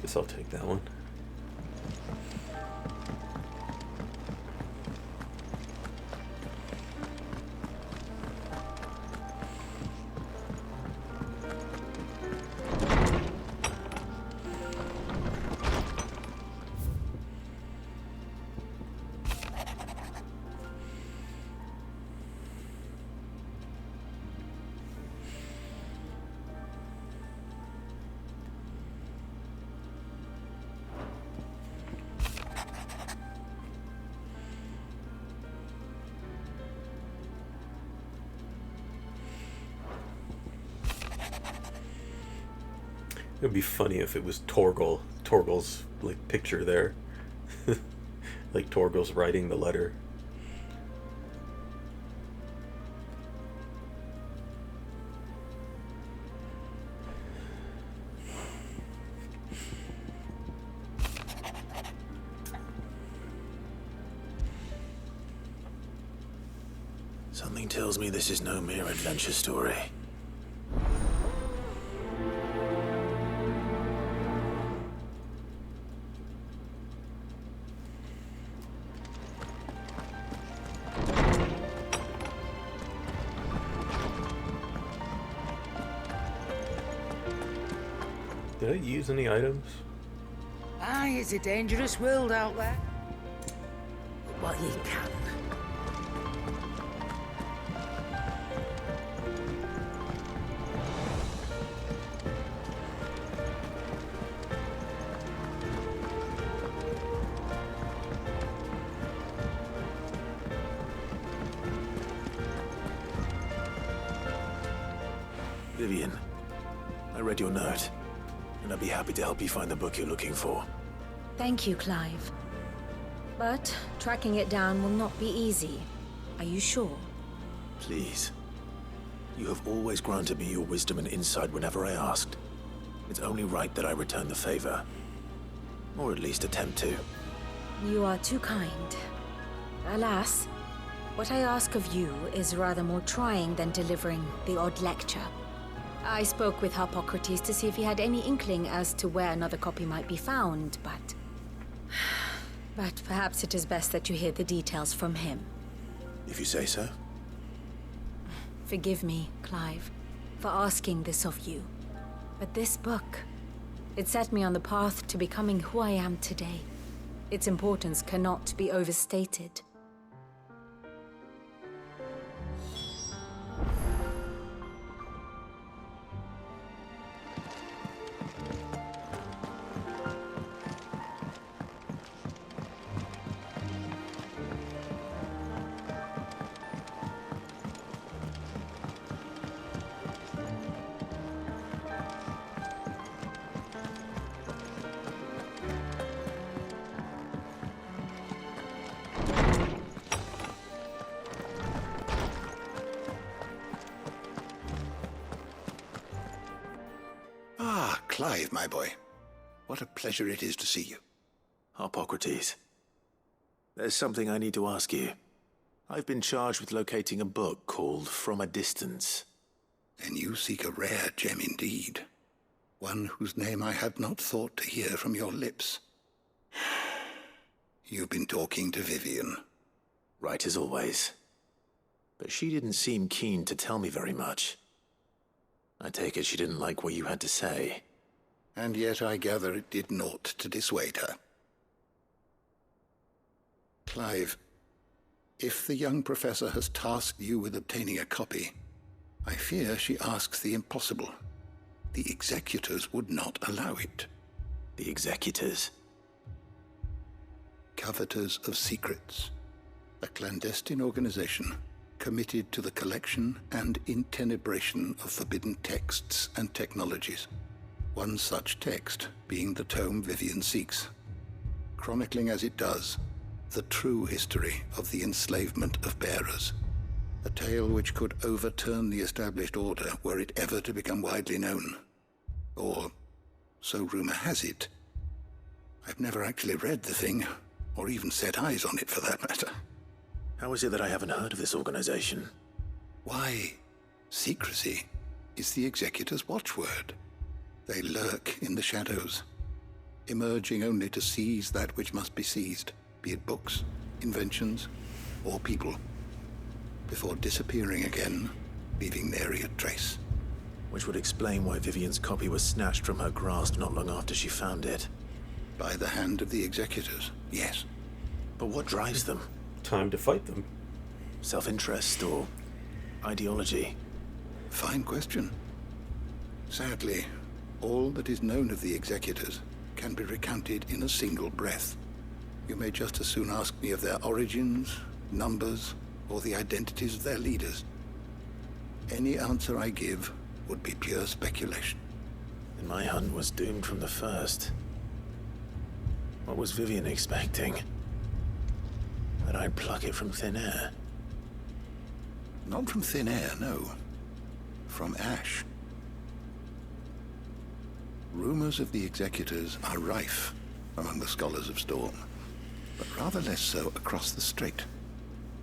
Guess I'll take that one. It'd be funny if it was Torgal's like picture there. Like Torgal's writing the letter. Something tells me this is no mere adventure story. Did I use any items? Aye, it's a dangerous world out there. But what you can. Vivian, I read your note, and I'd be happy to help you find the book you're looking for. Thank you, Clive. But tracking it down will not be easy. Are you sure? Please. You have always granted me your wisdom and insight whenever I asked. It's only right that I return the favor. Or at least attempt to. You are too kind. Alas, what I ask of you is rather more trying than delivering the odd lecture. I spoke with Hippocrates to see if he had any inkling as to where another copy might be found, but... But perhaps it is best that you hear the details from him. If you say so. Forgive me, Clive, for asking this of you. But this book, it set me on the path to becoming who I am today. Its importance cannot be overstated. Ah, Clive, my boy. What a pleasure it is to see you. Hippocrates. There's something I need to ask you. I've been charged with locating a book called From a Distance. Then you seek a rare gem indeed. One whose name I had not thought to hear from your lips. You've been talking to Vivian. Right as always. But she didn't seem keen to tell me very much. I take it she didn't like what you had to say. And yet I gather it did naught to dissuade her. Clive, if the young professor has tasked you with obtaining a copy, I fear she asks the impossible. The executors would not allow it. The executors? Coveters of Secrets, a clandestine organization committed to the collection and intenebration of forbidden texts and technologies. One such text being the tome Vivian seeks, chronicling as it does the true history of the enslavement of bearers, a tale which could overturn the established order were it ever to become widely known. Or, so rumor has it. I've never actually read the thing, or even set eyes on it for that matter. How is it that I haven't heard of this organization? Why, secrecy is the executor's watchword. They lurk in the shadows, emerging only to seize that which must be seized, be it books, inventions, or people, before disappearing again, leaving nary a trace. Which would explain why Vivian's copy was snatched from her grasp not long after she found it. By the hand of the executors, yes. But what drives them? Time to fight them. Self-interest or ideology? Fine question. Sadly, all that is known of the executors can be recounted in a single breath. You may just as soon ask me of their origins, numbers, or the identities of their leaders. Any answer I give would be pure speculation. And my hunt was doomed from the first. What was Vivian expecting? That I'd pluck it from thin air? Not from thin air, no. From ash. Rumors of the executors are rife among the scholars of Storm, but rather less so across the Strait.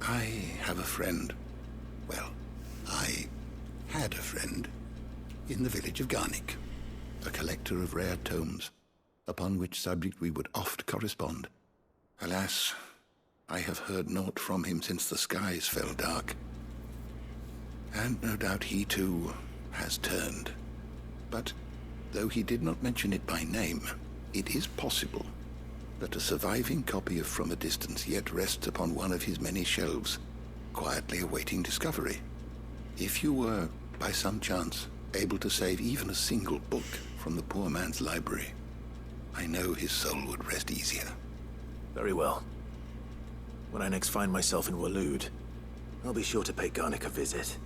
I have a friend. Well, I had a friend in the village of Garnick, a collector of rare tomes, upon which subject we would oft correspond. Alas, I have heard naught from him since the skies fell dark. And no doubt he too has turned. But though he did not mention it by name, it is possible that a surviving copy of From a Distance yet rests upon one of his many shelves, quietly awaiting discovery. If you were, by some chance, able to save even a single book from the poor man's library, I know his soul would rest easier. Very well. When I next find myself in Waloed, I'll be sure to pay Garnick a visit.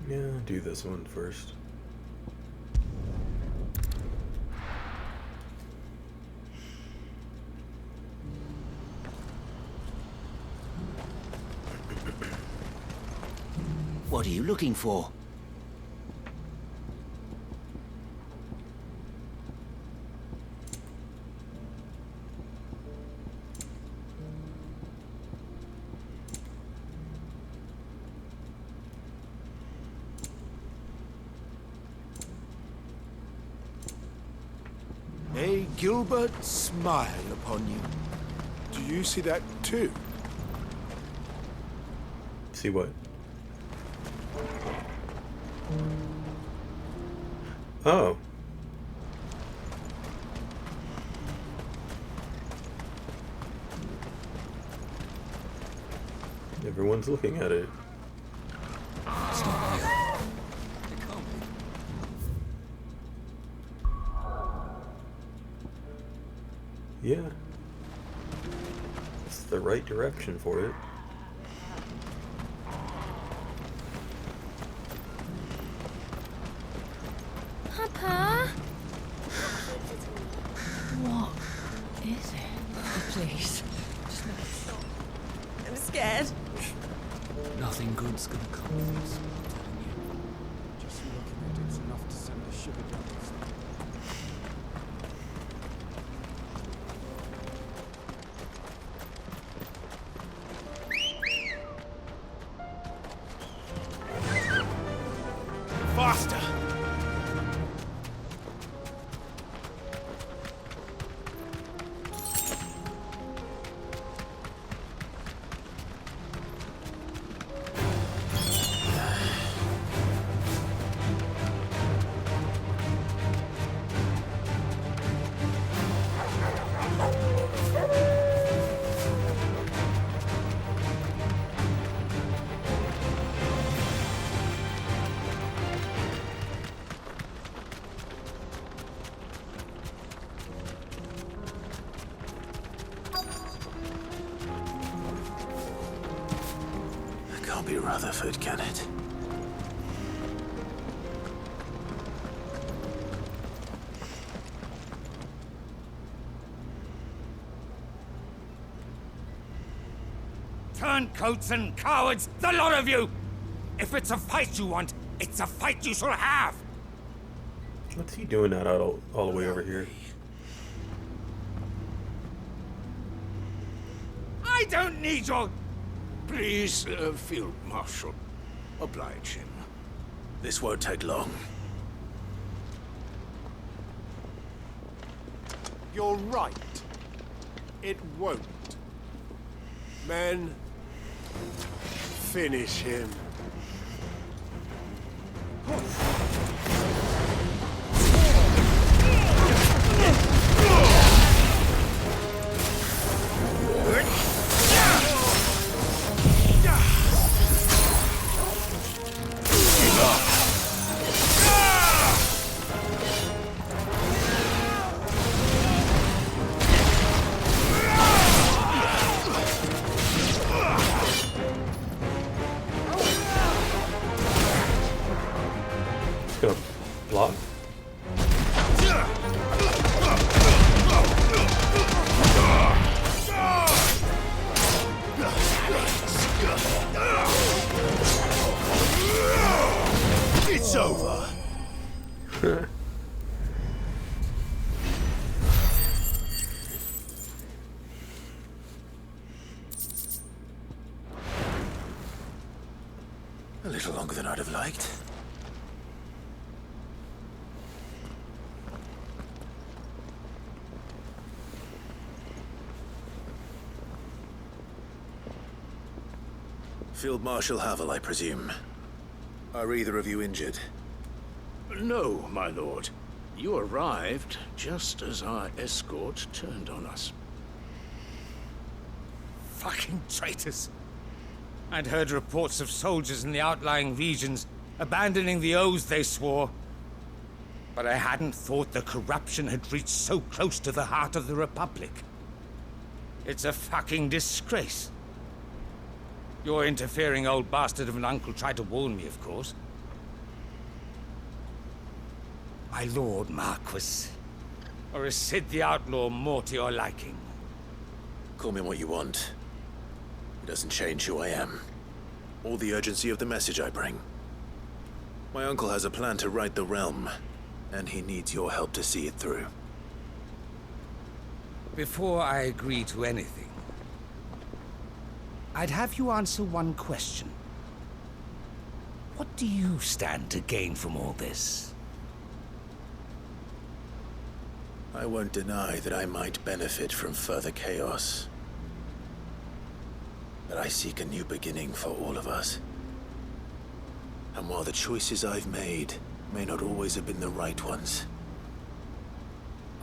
Yeah, do this one first. What are you looking for? A Gilbert smile upon you. Do you see that too? See what? Oh. Everyone's looking at it. It's not real. It can't be. Yeah. It's the right direction for it. Papa? What is it? Please. Just let it stop. I'm scared. Nothing good's gonna come of this, I'm telling you. Just looking at it's enough to send a shiver down the spine. Faster! Can't be Rutherford, can it? Turncoats and cowards, the lot of you! If it's a fight you want, it's a fight you shall have! What's he doing that all the way over here? I don't need your... Please, Field Marshal. Oblige him. This won't take long. You're right. It won't. Men, finish him. Gonna block. It's over. A little longer than I'd have liked. Field Marshal Havel, I presume. Are either of you injured? No, my lord. You arrived just as our escort turned on us. Fucking traitors! I'd heard reports of soldiers in the outlying regions abandoning the oaths they swore. But I hadn't thought the corruption had reached so close to the heart of the Republic. It's a fucking disgrace. Your interfering old bastard of an uncle tried to warn me, of course. My lord Marquis. Or is Sid the Outlaw more to your liking? Call me what you want. It doesn't change who I am, or the urgency of the message I bring. My uncle has a plan to right the realm, and he needs your help to see it through. Before I agree to anything, I'd have you answer one question. What do you stand to gain from all this? I won't deny that I might benefit from further chaos. But I seek a new beginning for all of us. And while the choices I've made may not always have been the right ones,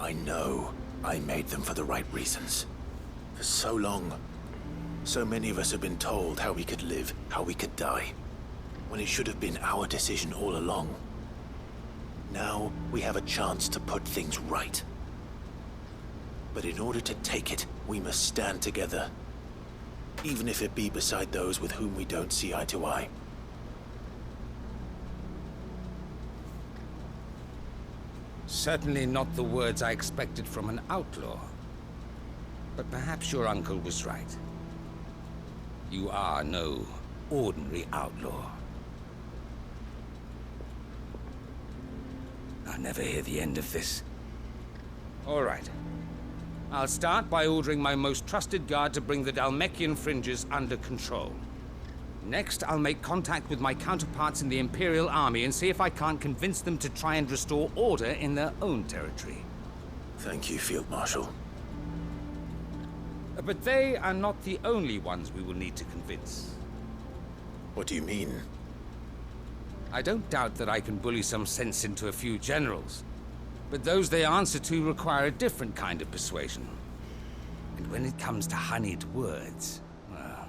I know I made them for the right reasons. For so long, so many of us have been told how we could live, how we could die, when it should have been our decision all along. Now, we have a chance to put things right. But in order to take it, we must stand together. Even if it be beside those with whom we don't see eye to eye. Certainly not the words I expected from an outlaw. But perhaps your uncle was right. You are no ordinary outlaw. I'll never hear the end of this. All right. I'll start by ordering my most trusted guard to bring the Dalmekian fringes under control. Next, I'll make contact with my counterparts in the Imperial Army and see if I can't convince them to try and restore order in their own territory. Thank you, Field Marshal. But they are not the only ones we will need to convince. What do you mean? I don't doubt that I can bully some sense into a few generals. But those they answer to require a different kind of persuasion. And when it comes to honeyed words, well,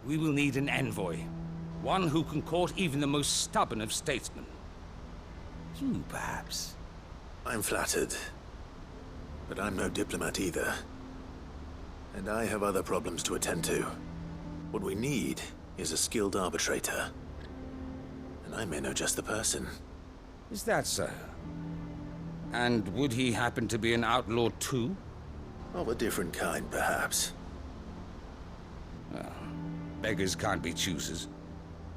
we will need an envoy. One who can court even the most stubborn of statesmen. You, perhaps. I'm flattered. But I'm no diplomat either. And I have other problems to attend to. What we need is a skilled arbitrator. And I may know just the person. Is that so? And would he happen to be an outlaw too? Of a different kind, perhaps. Well, beggars can't be choosers.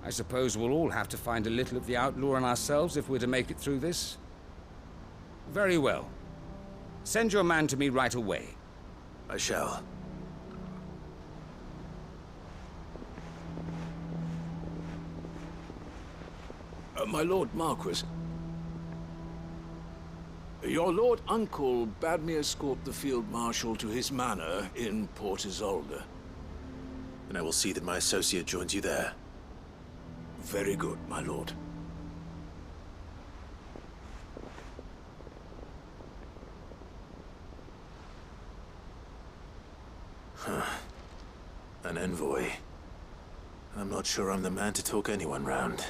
I suppose we'll all have to find a little of the outlaw in ourselves if we're to make it through this. Very well. Send your man to me right away. I shall. My Lord Marquis. Your Lord Uncle bade me escort the Field Marshal to his manor in Port Isolde. And I will see that my associate joins you there. Very good, my lord. An envoy. I'm not sure I'm the man to talk anyone round.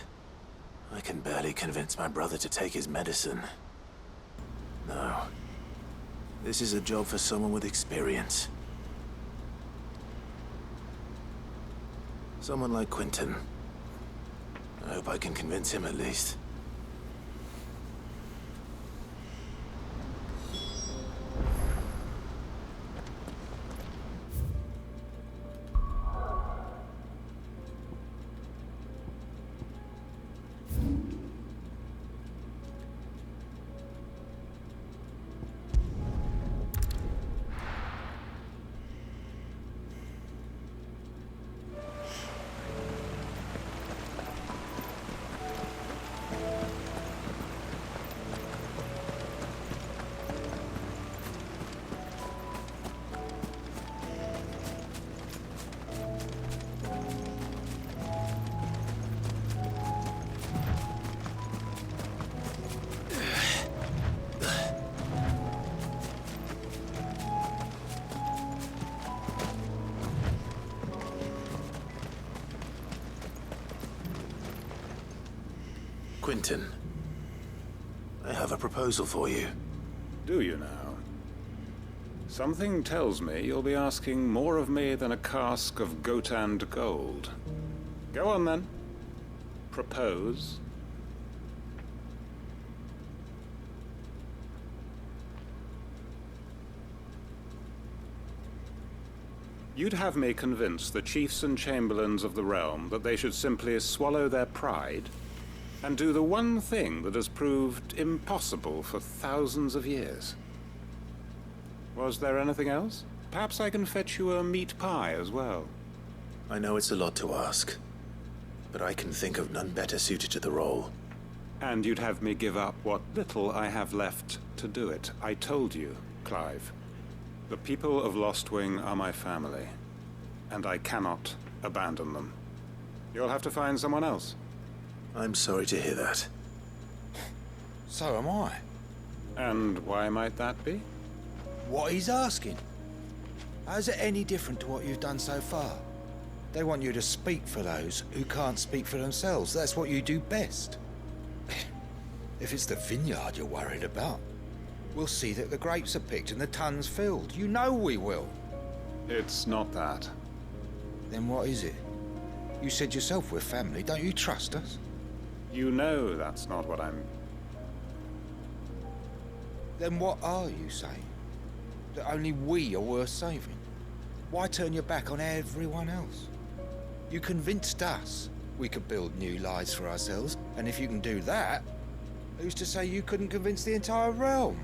I can barely convince my brother to take his medicine. No. This is a job for someone with experience. Someone like Quentin. I hope I can convince him at least. Quentin, I have a proposal for you. Do you now? Something tells me you'll be asking more of me than a cask of Gotand gold. Go on then. Propose. You'd have me convince the chiefs and chamberlains of the realm that they should simply swallow their pride and do the one thing that has proved impossible for thousands of years. Was there anything else? Perhaps I can fetch you a meat pie as well. I know it's a lot to ask, but I can think of none better suited to the role. And you'd have me give up what little I have left to do it. I told you, Clive. The people of Lostwing are my family, and I cannot abandon them. You'll have to find someone else. I'm sorry to hear that. So am I. And why might that be? What he's asking. How's it any different to what you've done so far? They want you to speak for those who can't speak for themselves. That's what you do best. If it's the vineyard you're worried about, we'll see that the grapes are picked and the tons filled. You know we will. It's not that. Then what is it? You said yourself we're family. Don't you trust us? You know that's not what I'm... Then what are you saying? That only we are worth saving? Why turn your back on everyone else? You convinced us we could build new lives for ourselves, and if you can do that, who's to say you couldn't convince the entire realm?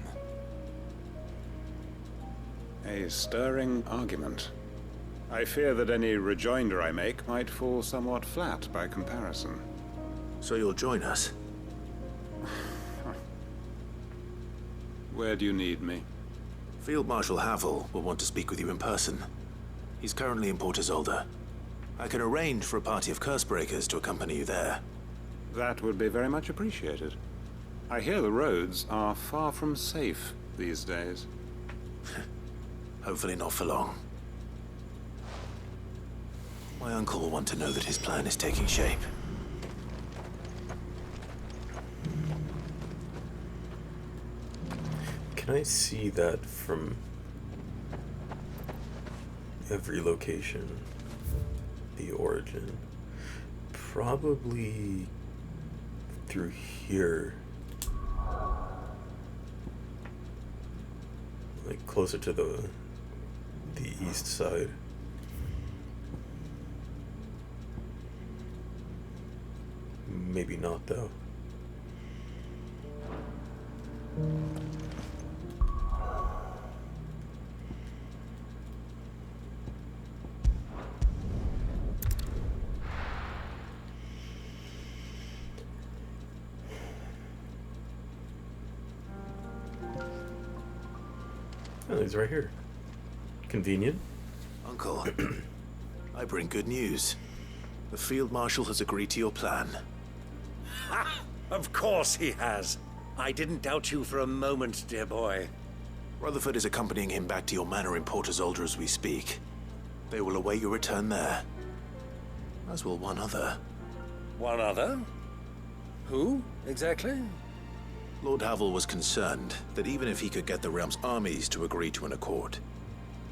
A stirring argument. I fear that any rejoinder I make might fall somewhat flat by comparison. So you'll join us? Where do you need me? Field Marshal Havel will want to speak with you in person. He's currently in Port Isolde. I can arrange for a party of Cursebreakers to accompany you there. That would be very much appreciated. I hear the roads are far from safe these days. Hopefully not for long. My uncle will want to know that his plan is taking shape. Can I see that from every location? The origin. Probably through here. Like closer to the east side. Maybe not though. Oh, he's right here. Convenient. Uncle, I bring good news. The Field Marshal has agreed to your plan. Ha! Of course he has. I didn't doubt you for a moment, dear boy. Rutherford is accompanying him back to your manor in Porter's Alder as we speak. They will await your return there. As will one other. One other? Who, exactly? Lord Havel was concerned that even if he could get the realm's armies to agree to an accord,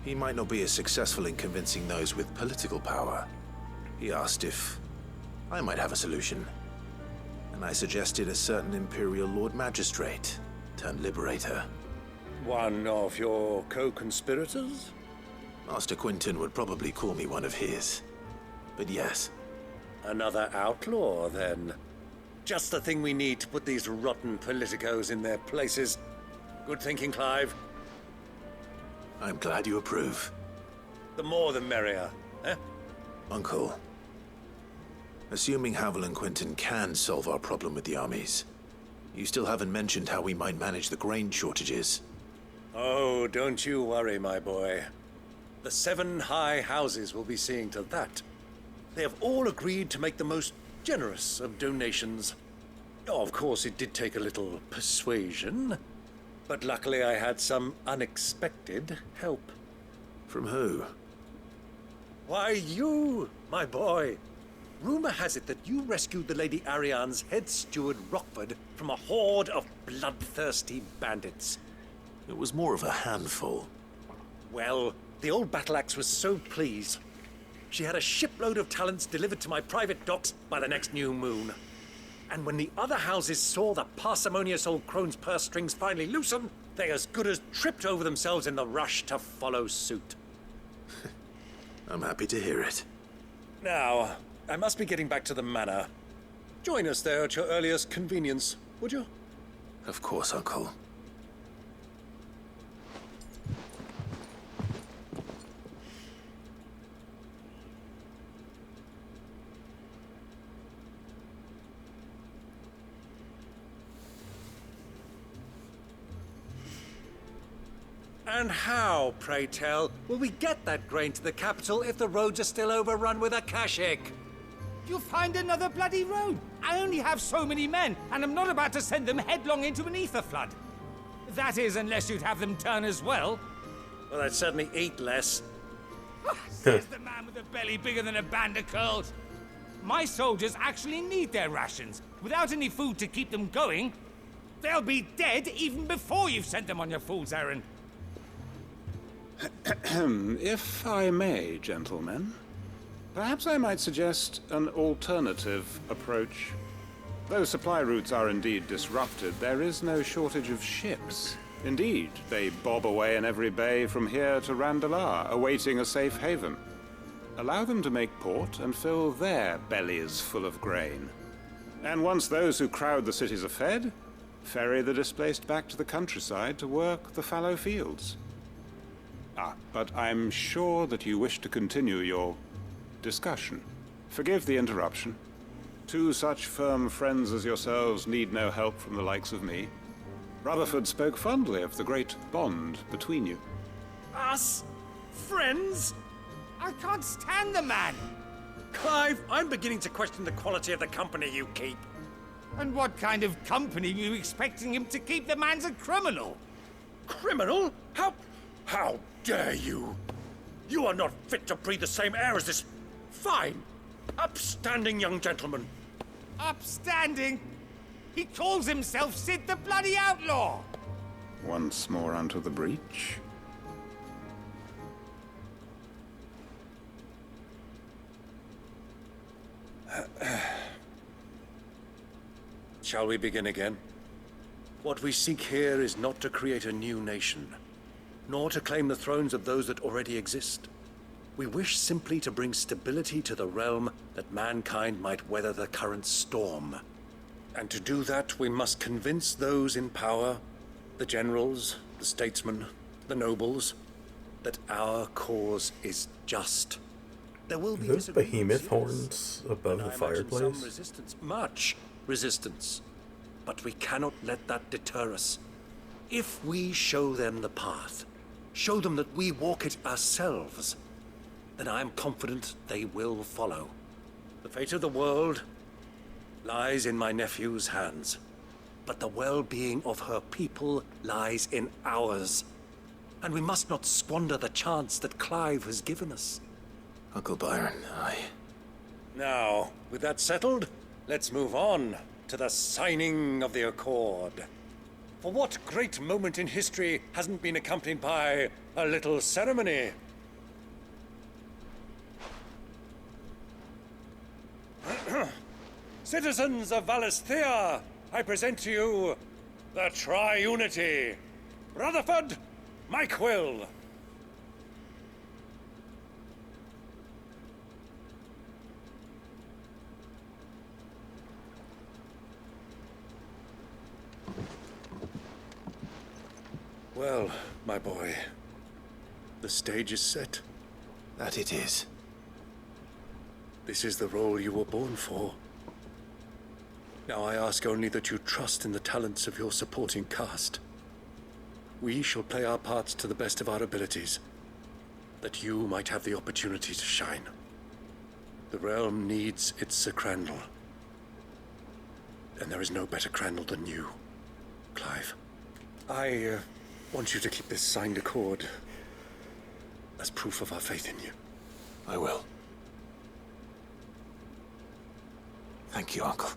he might not be as successful in convincing those with political power. He asked if I might have a solution, and I suggested a certain Imperial Lord Magistrate turned Liberator. One of your co-conspirators? Master Quinton would probably call me one of his, but yes. Another outlaw, then. Just the thing we need to put these rotten politicos in their places. Good thinking, Clive. I'm glad you approve. The more the merrier, eh? Uncle, assuming Havel and Quinton can solve our problem with the armies, you still haven't mentioned how we might manage the grain shortages. Oh, don't you worry, my boy. The 7 high houses will be seeing to that. They have all agreed to make the most generous of donations. Oh, of course, it did take a little persuasion, but luckily I had some unexpected help. From who? Why, you, my boy. Rumor has it that you rescued the Lady Ariane's head steward Rockford from a horde of bloodthirsty bandits. It was more of a handful. Well, the old battle axe was so pleased. She had a shipload of talents delivered to my private docks by the next new moon. And when the other houses saw the parsimonious old crone's purse strings finally loosen, they as good as tripped over themselves in the rush to follow suit. I'm happy to hear it. Now, I must be getting back to the manor. Join us there at your earliest convenience, would you? Of course, Uncle. And how, pray tell, will we get that grain to the capital if the roads are still overrun with Akashic? You'll find another bloody road. I only have so many men, and I'm not about to send them headlong into an ether flood. That is, unless you'd have them turn as well. Well, I'd certainly eat less. Says the man with a belly bigger than a band of curls. My soldiers actually need their rations. Without any food to keep them going, they'll be dead even before you've sent them on your fool's errand. If I may, gentlemen, perhaps I might suggest an alternative approach. Though supply routes are indeed disrupted, there is no shortage of ships. Indeed, they bob away in every bay from here to Randalar, awaiting a safe haven. Allow them to make port and fill their bellies full of grain. And once those who crowd the cities are fed, ferry the displaced back to the countryside to work the fallow fields. But I'm sure that you wish to continue your discussion. Forgive the interruption. 2 such firm friends as yourselves need no help from the likes of me. Rutherford spoke fondly of the great bond between you. Us? Friends? I can't stand the man. Clive, I'm beginning to question the quality of the company you keep. And what kind of company are you expecting him to keep? The man's a criminal. Criminal? How dare you? You are not fit to breathe the same air as this fine, upstanding young gentleman. Upstanding? He calls himself Sid the Bloody Outlaw. Once more unto the breach. Shall we begin again? What we seek here is not to create a new nation, nor to claim the thrones of those that already exist. We wish simply to bring stability to the realm that mankind might weather the current storm. And to do that, we must convince those in power, the generals, the statesmen, the nobles, that our cause is just. There will be those behemoth yes, horns above the fireplace? Some resistance, much resistance. But we cannot let that deter us. If we show them the path, show them that we walk it ourselves, then I am confident they will follow. The fate of the world lies in my nephew's hands, but the well-being of her people lies in ours. And we must not squander the chance that Clive has given us. Uncle Byron, Now, with that settled, let's move on to the signing of the Accord. For what great moment in history hasn't been accompanied by a little ceremony? Citizens of Valisthea, I present to you the Triunity. Rutherford, Mike Will. Well, my boy, the stage is set. That it is. This is the role you were born for. Now I ask only that you trust in the talents of your supporting cast. We shall play our parts to the best of our abilities, that you might have the opportunity to shine. The realm needs its Sir Crandall. And there is no better Crandall than you, Clive. I want you to keep this signed accord as proof of our faith in you. I will. Thank you, Uncle.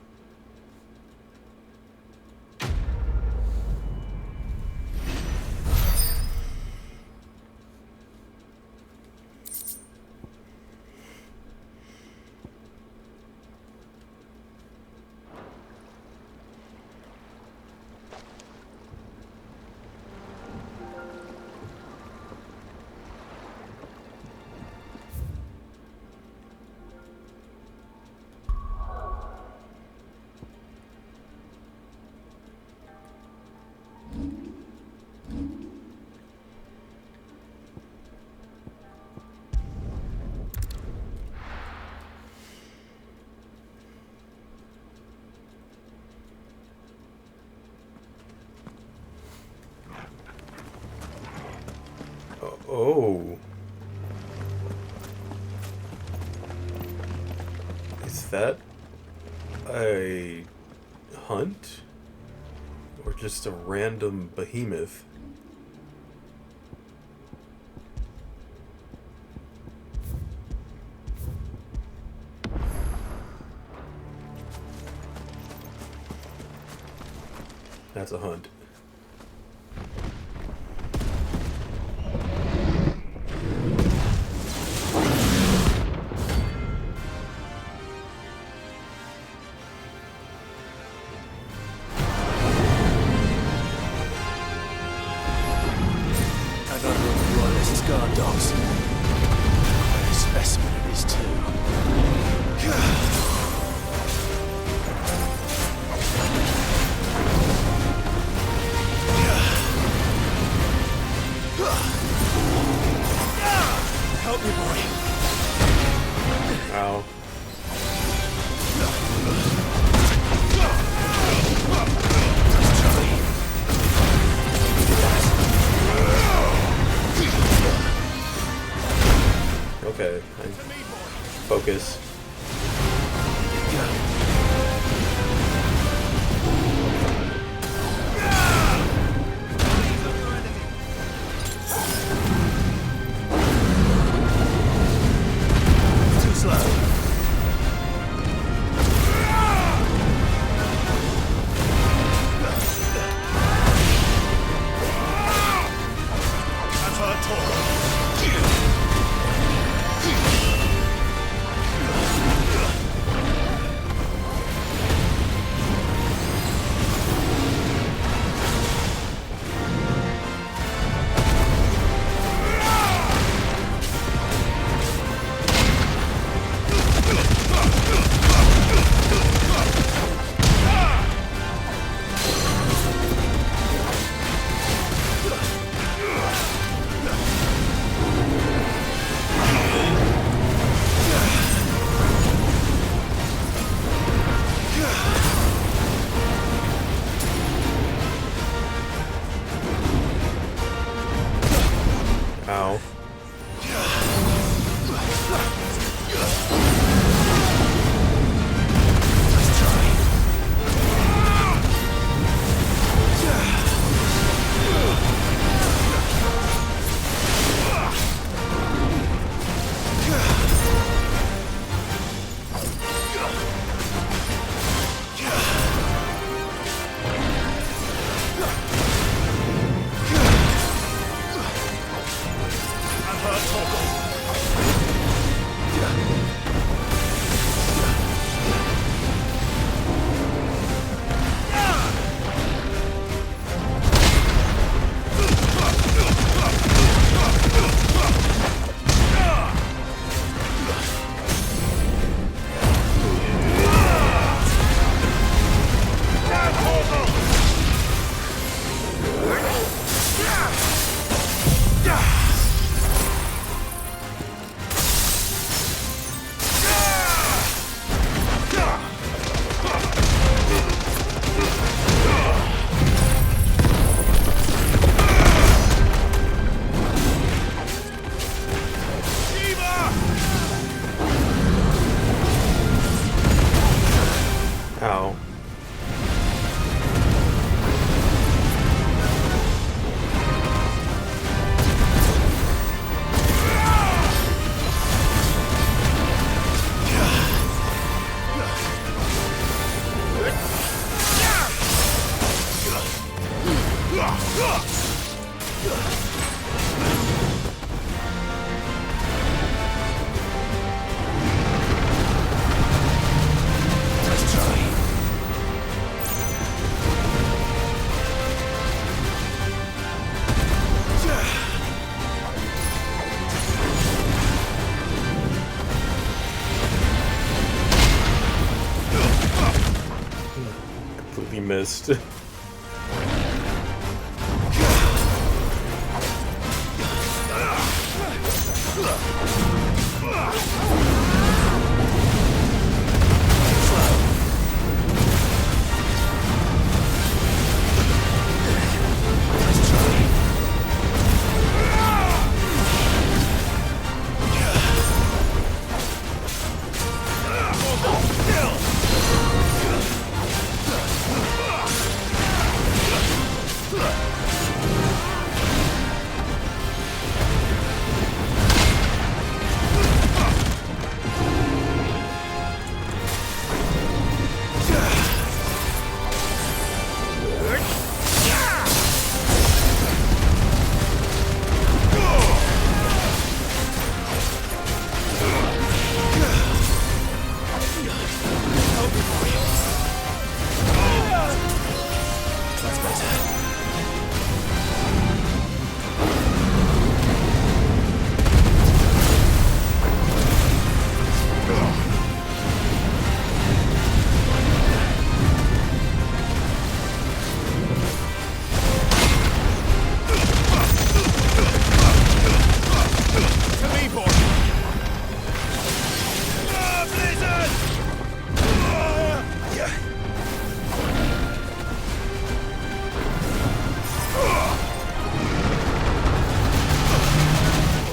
Oh. Is that a hunt? Or just a random behemoth? That's a hunt. Focus. Too slow. That's what I told you. Ow. Completely missed.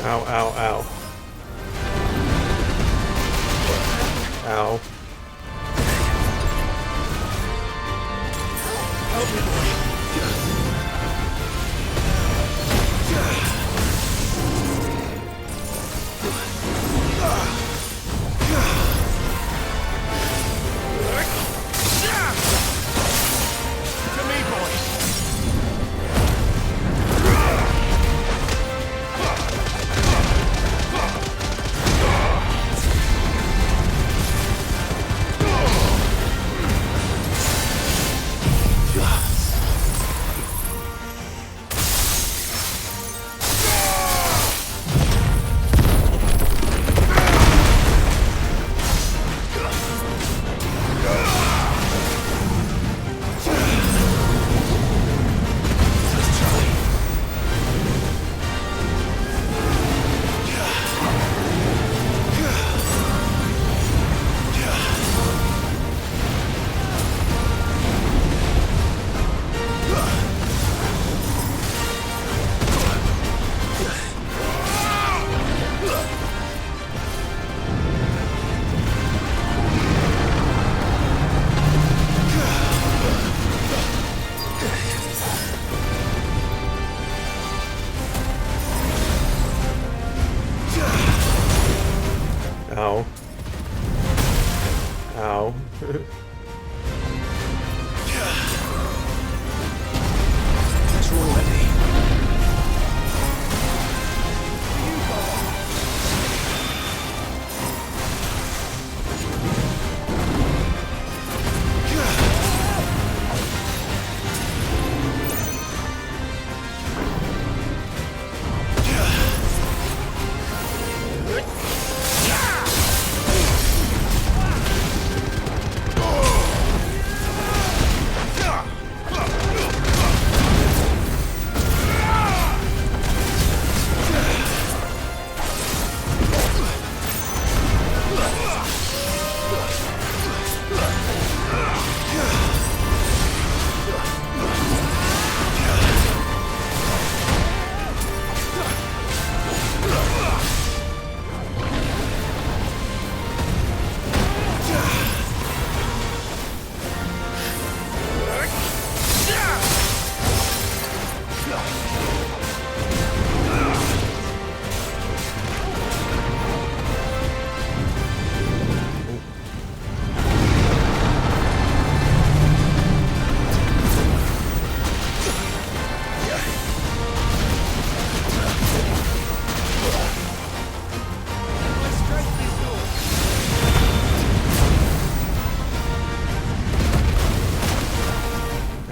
Ow, ow, ow. Ow.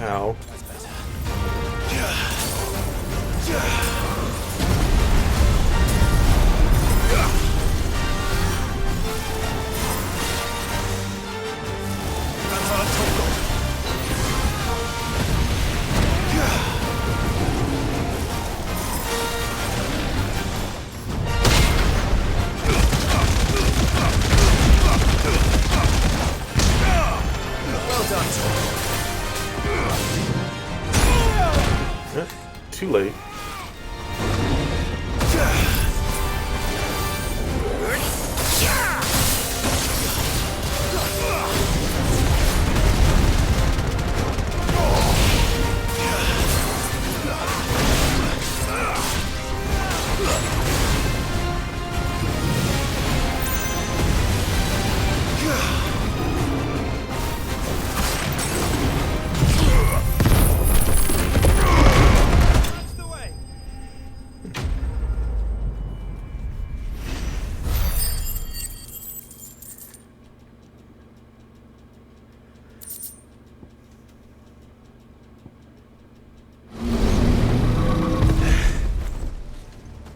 Ow. Too late.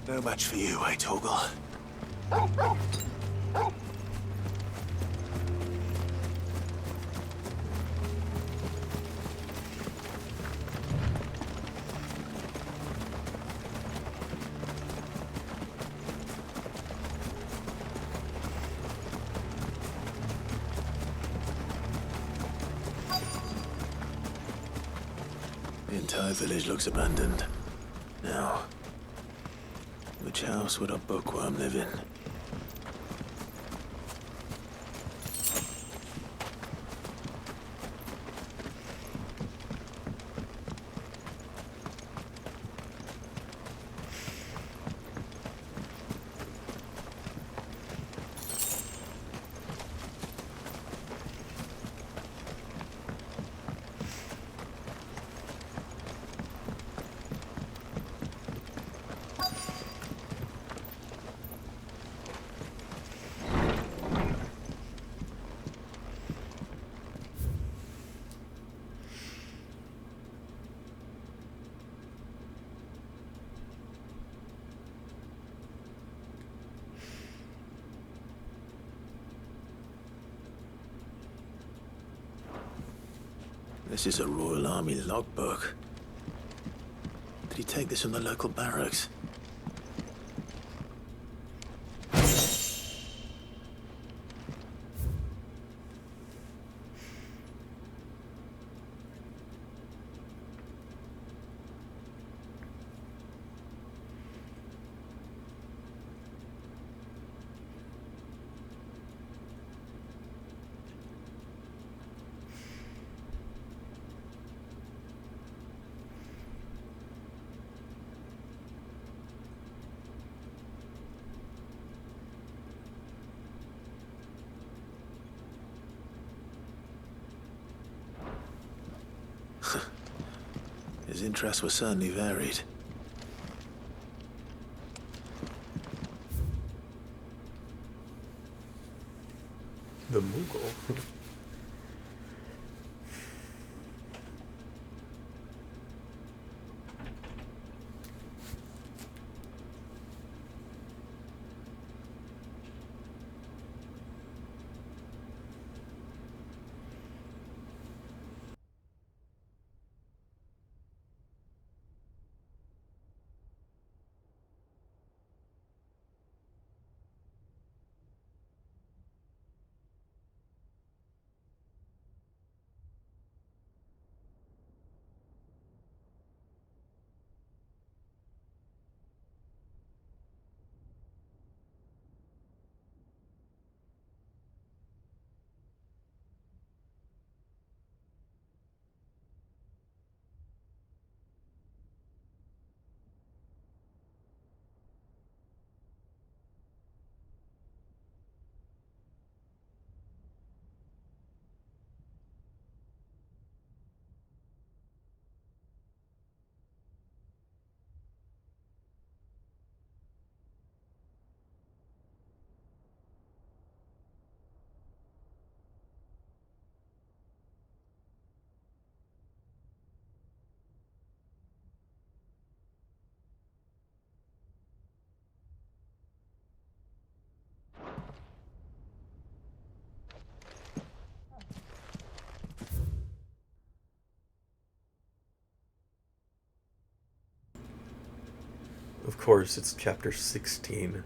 No match for you, eh, Torgal? The entire village looks abandoned. Now, which house would a bookworm live in? This is a Royal Army logbook. Did he take this from the local barracks? His interests were certainly varied. The Moogle. course, it's chapter 16.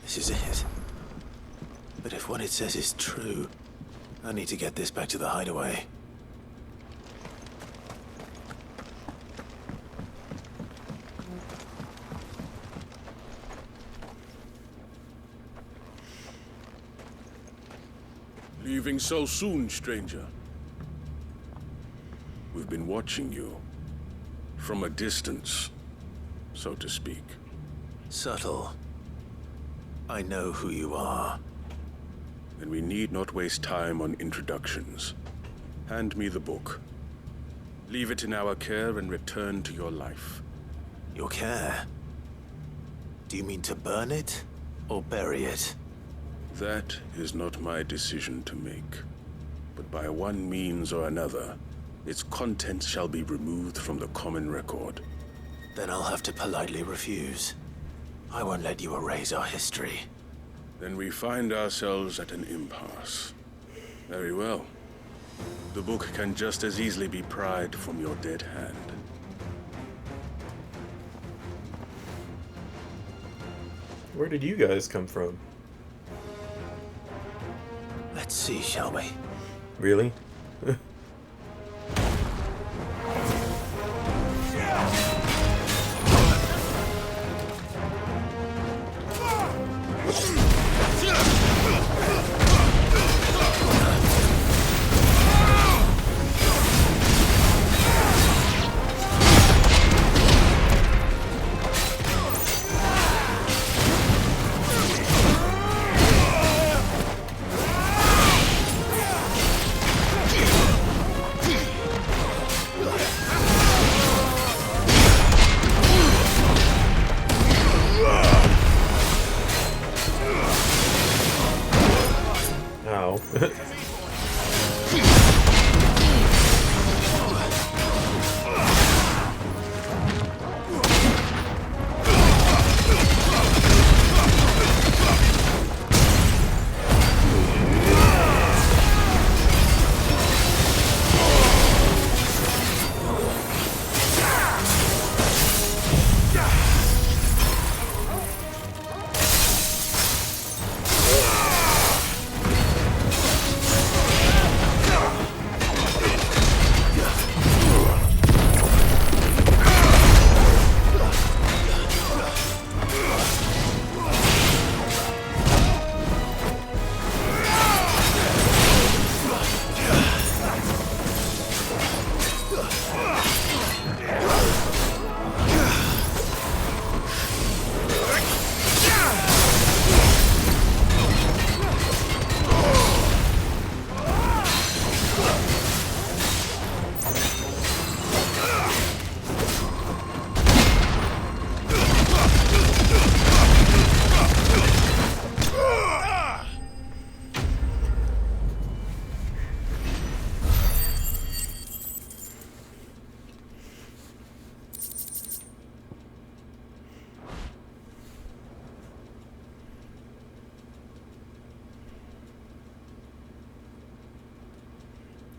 This is it. But if what it says is true, I need to get this back to the hideaway. Leaving so soon, stranger? We've been watching you. From a distance, so to speak. Subtle. I know who you are. Then we need not waste time on introductions. Hand me the book. Leave it in our care and return to your life. Your care? Do you mean to burn it, or bury it? That is not my decision to make. But by one means or another, its contents shall be removed from the common record. Then I'll have to politely refuse. I won't let you erase our history. Then we find ourselves at an impasse. Very well. The book can just as easily be pried from your dead hand. Where did you guys come from? Let's see, shall we? Really?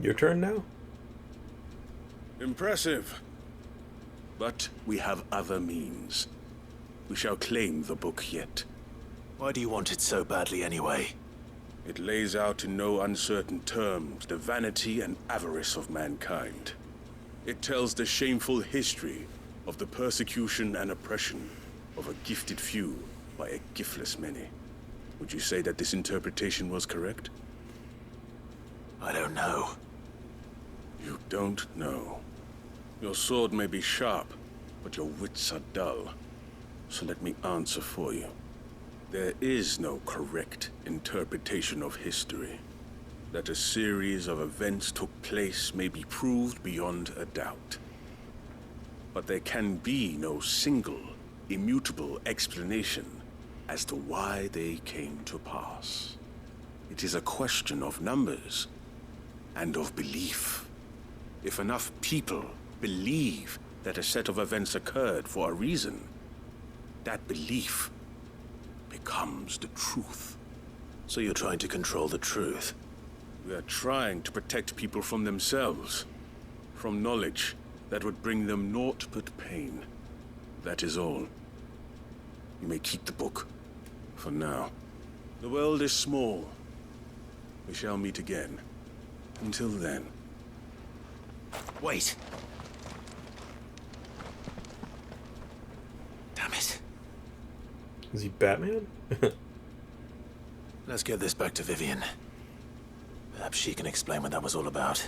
Your turn now? Impressive. But we have other means. We shall claim the book yet. Why do you want it so badly anyway? It lays out in no uncertain terms the vanity and avarice of mankind. It tells the shameful history of the persecution and oppression of a gifted few by a giftless many. Would you say that this interpretation was correct? I don't know. You don't know. Your sword may be sharp, but your wits are dull. So let me answer for you. There is no correct interpretation of history. That a series of events took place may be proved beyond a doubt. But there can be no single, immutable explanation as to why they came to pass. It is a question of numbers and of belief. If enough people believe that a set of events occurred for a reason, that belief becomes the truth. So you're trying to control the truth? We are trying to protect people from themselves, from knowledge that would bring them naught but pain. That is all. You may keep the book, for now. The world is small. We shall meet again. Until then. Wait! Damn it. Is he Batman? Let's get this back to Vivian. Perhaps she can explain what that was all about.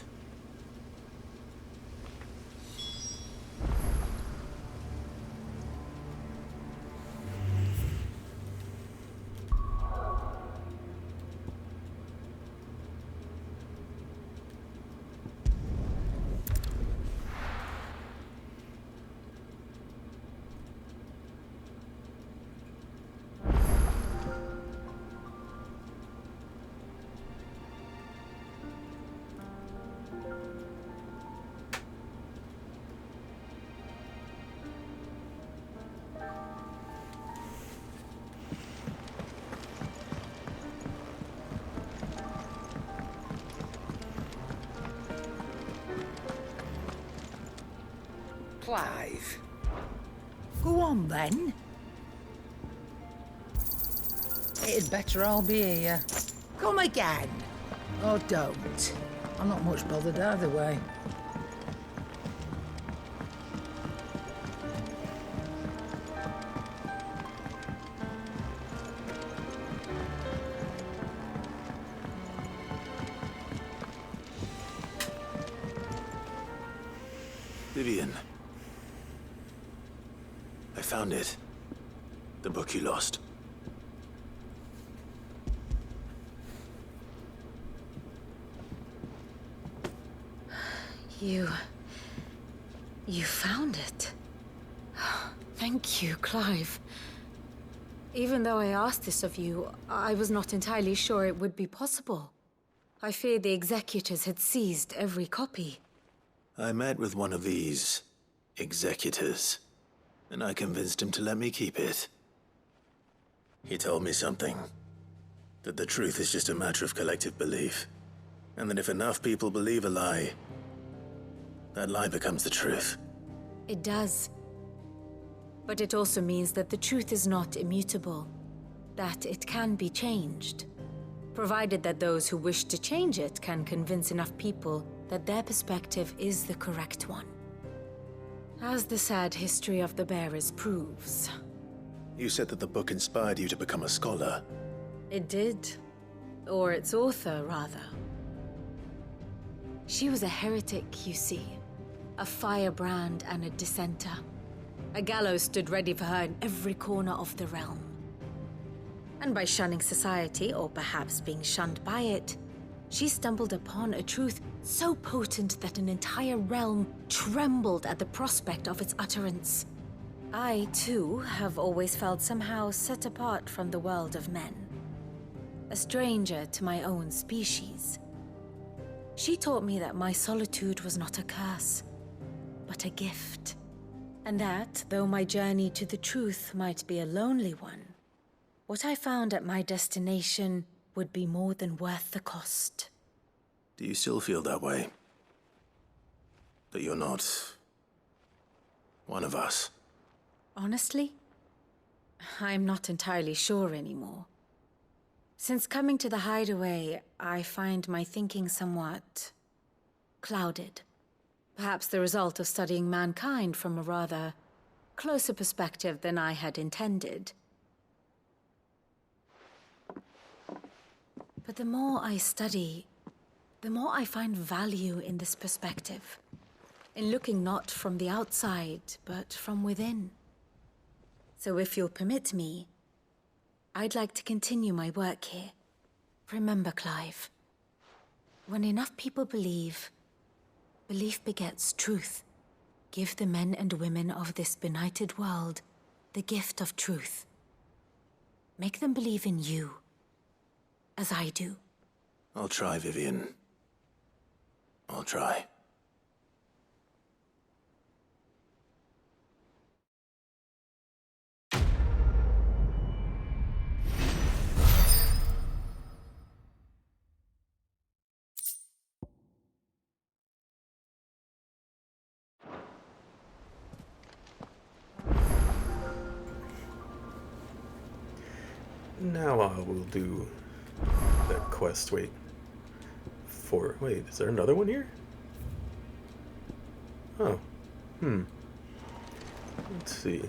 Clive. Go on, then. It'd better all be here. Come again. Or don't. I'm not much bothered either way. Vivian. I found it. The book you lost. You found it. Thank you, Clive. Even though I asked this of you, I was not entirely sure it would be possible. I feared the executors had seized every copy. I met with one of these executors, and I convinced him to let me keep it. He told me something. That the truth is just a matter of collective belief. And that if enough people believe a lie, that lie becomes the truth. It does. But it also means that the truth is not immutable. That it can be changed. Provided that those who wish to change it can convince enough people that their perspective is the correct one. As the sad history of the bearers proves. You said that the book inspired you to become a scholar. It did. Or its author, rather. She was a heretic, you see. A firebrand and a dissenter. A gallows stood ready for her in every corner of the realm. And by shunning society, or perhaps being shunned by it, she stumbled upon a truth so potent that an entire realm trembled at the prospect of its utterance. I, too, have always felt somehow set apart from the world of men. A stranger to my own species. She taught me that my solitude was not a curse, but a gift. And that, though my journey to the truth might be a lonely one, what I found at my destination would be more than worth the cost. Do you still feel that way? That you're not one of us? Honestly, I'm not entirely sure anymore. Since coming to the hideaway, I find my thinking somewhat clouded. Perhaps the result of studying mankind from a rather closer perspective than I had intended. But the more I study, the more I find value in this perspective. In looking not from the outside, but from within. So if you'll permit me, I'd like to continue my work here. Remember, Clive, when enough people believe, belief begets truth. Give the men and women of this benighted world the gift of truth. Make them believe in you, as I do. I'll try, Vivian. I'll try. Now I will do that quest. Wait, is there another one here? Oh, let's see.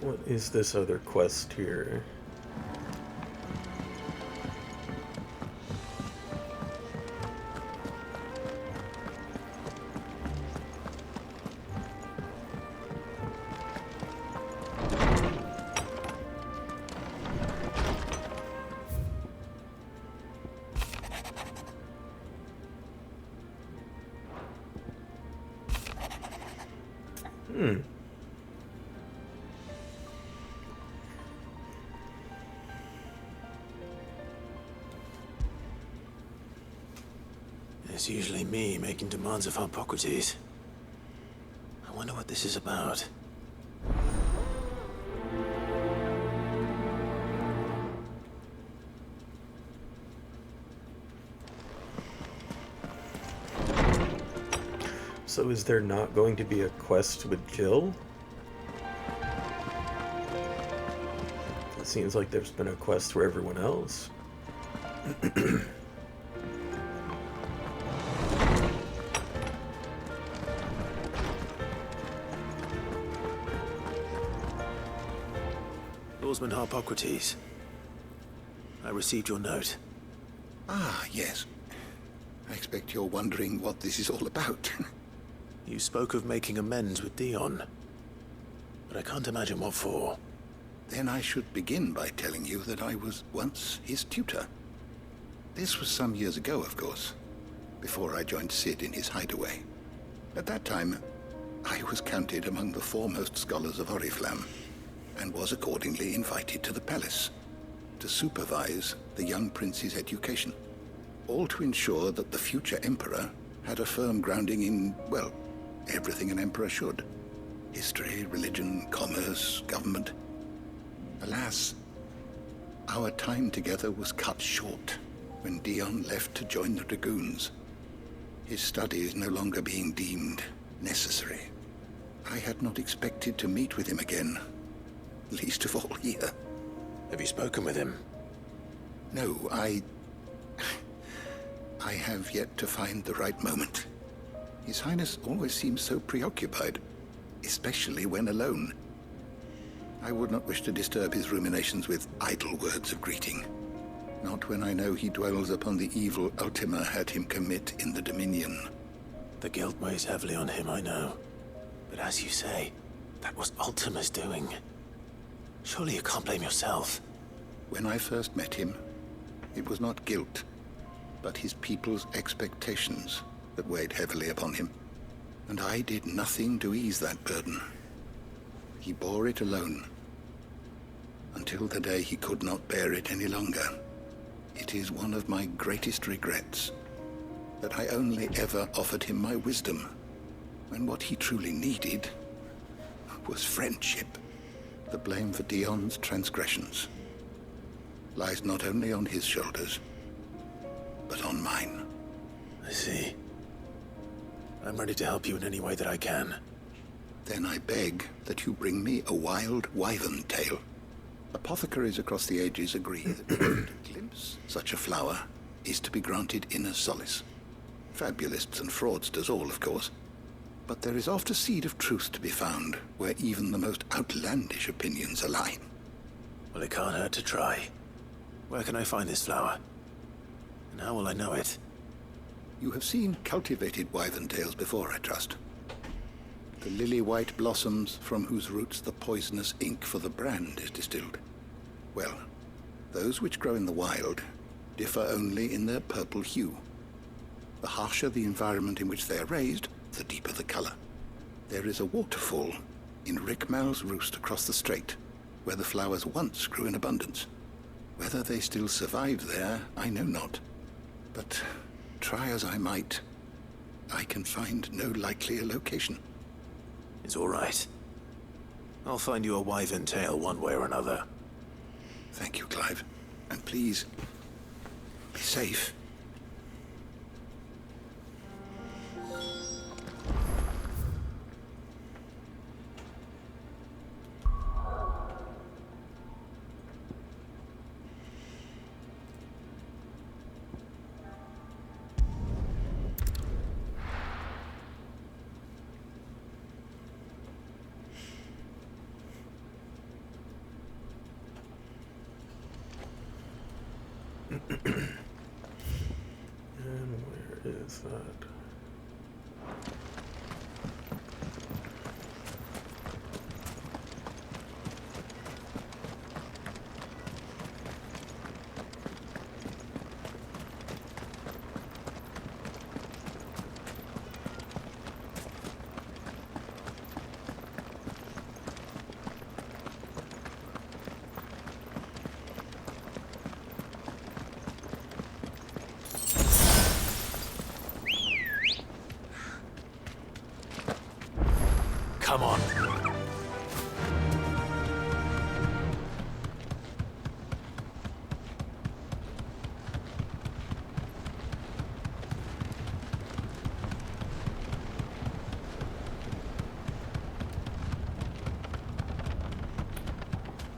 What is this other quest here? It's usually me making demands of Hippocrates. I wonder what this is about. So is there not going to be a quest with Jill? It seems like there's been a quest for everyone else. Lawsman Hippocrates. I received your note. Ah, yes. I expect you're wondering what this is all about. You spoke of making amends with Dion, but I can't imagine what for. Then I should begin by telling you that I was once his tutor. This was some years ago, of course, before I joined Sid in his hideaway. At that time, I was counted among the foremost scholars of Oriflamme, and was accordingly invited to the palace to supervise the young prince's education, all to ensure that the future emperor had a firm grounding in, well, everything an emperor should. History, religion, commerce, government. Alas, our time together was cut short when Dion left to join the Dragoons, his studies no longer being deemed necessary. I had not expected to meet with him again, least of all here. Have you spoken with him? No, I have yet to find the right moment. His Highness always seems so preoccupied, especially when alone. I would not wish to disturb his ruminations with idle words of greeting. Not when I know he dwells upon the evil Ultima had him commit in the Dominion. The guilt weighs heavily on him, I know. But as you say, that was Ultima's doing. Surely you can't blame yourself. When I first met him, it was not guilt, but his people's expectations that weighed heavily upon him. And I did nothing to ease that burden. He bore it alone, until the day he could not bear it any longer. It is one of my greatest regrets that I only ever offered him my wisdom, when what he truly needed was friendship. The blame for Dion's transgressions lies not only on his shoulders, but on mine. I see. I'm ready to help you in any way that I can. Then I beg that you bring me a wild wyvern tail. Apothecaries across the ages agree that to glimpse such a flower is to be granted inner solace. Fabulists and fraudsters all, of course. But there is oft a seed of truth to be found where even the most outlandish opinions align. Well, it can't hurt to try. Where can I find this flower? And how will I know it? You have seen cultivated wyvern tails before, I trust. The lily-white blossoms from whose roots the poisonous ink for the brand is distilled. Well, those which grow in the wild differ only in their purple hue. The harsher the environment in which they are raised, the deeper the color. There is a waterfall in Rick Mal's roost across the strait, where the flowers once grew in abundance. Whether they still survive there, I know not. But try as I might, I can find no likelier location. It's all right. I'll find you a wyvern tail one way or another. Thank you, Clive. And please, be safe. And where is that? Come on.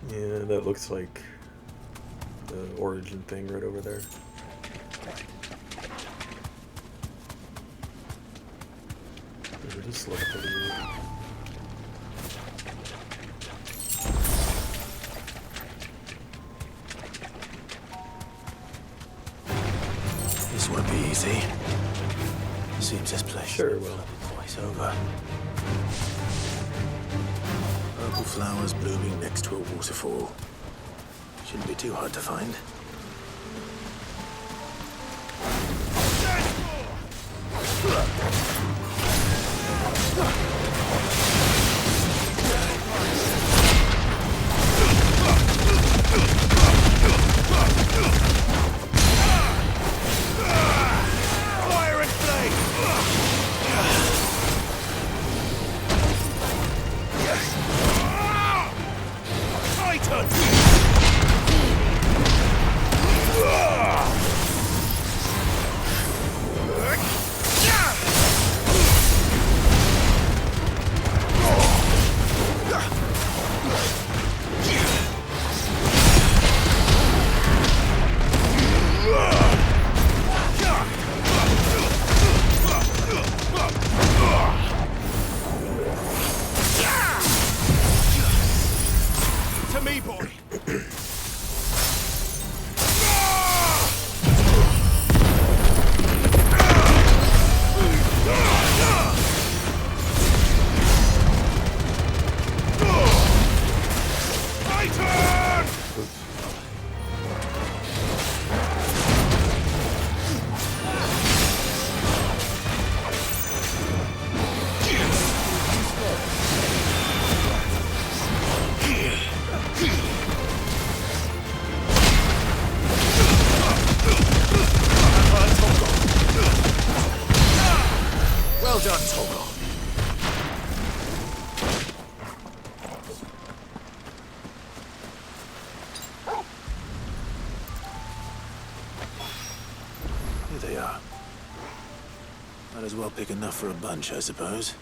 Yeah, that looks like the origin thing right over there. We're just looking for you. This won't be easy. Seems this place sure will. Twice over. Purple flowers blooming next to a waterfall. Shouldn't be too hard to find. Fire and flame! Titan! To me, boy! Titan! Well done, Toggle. Here they are. Might as well pick enough for a bunch, I suppose.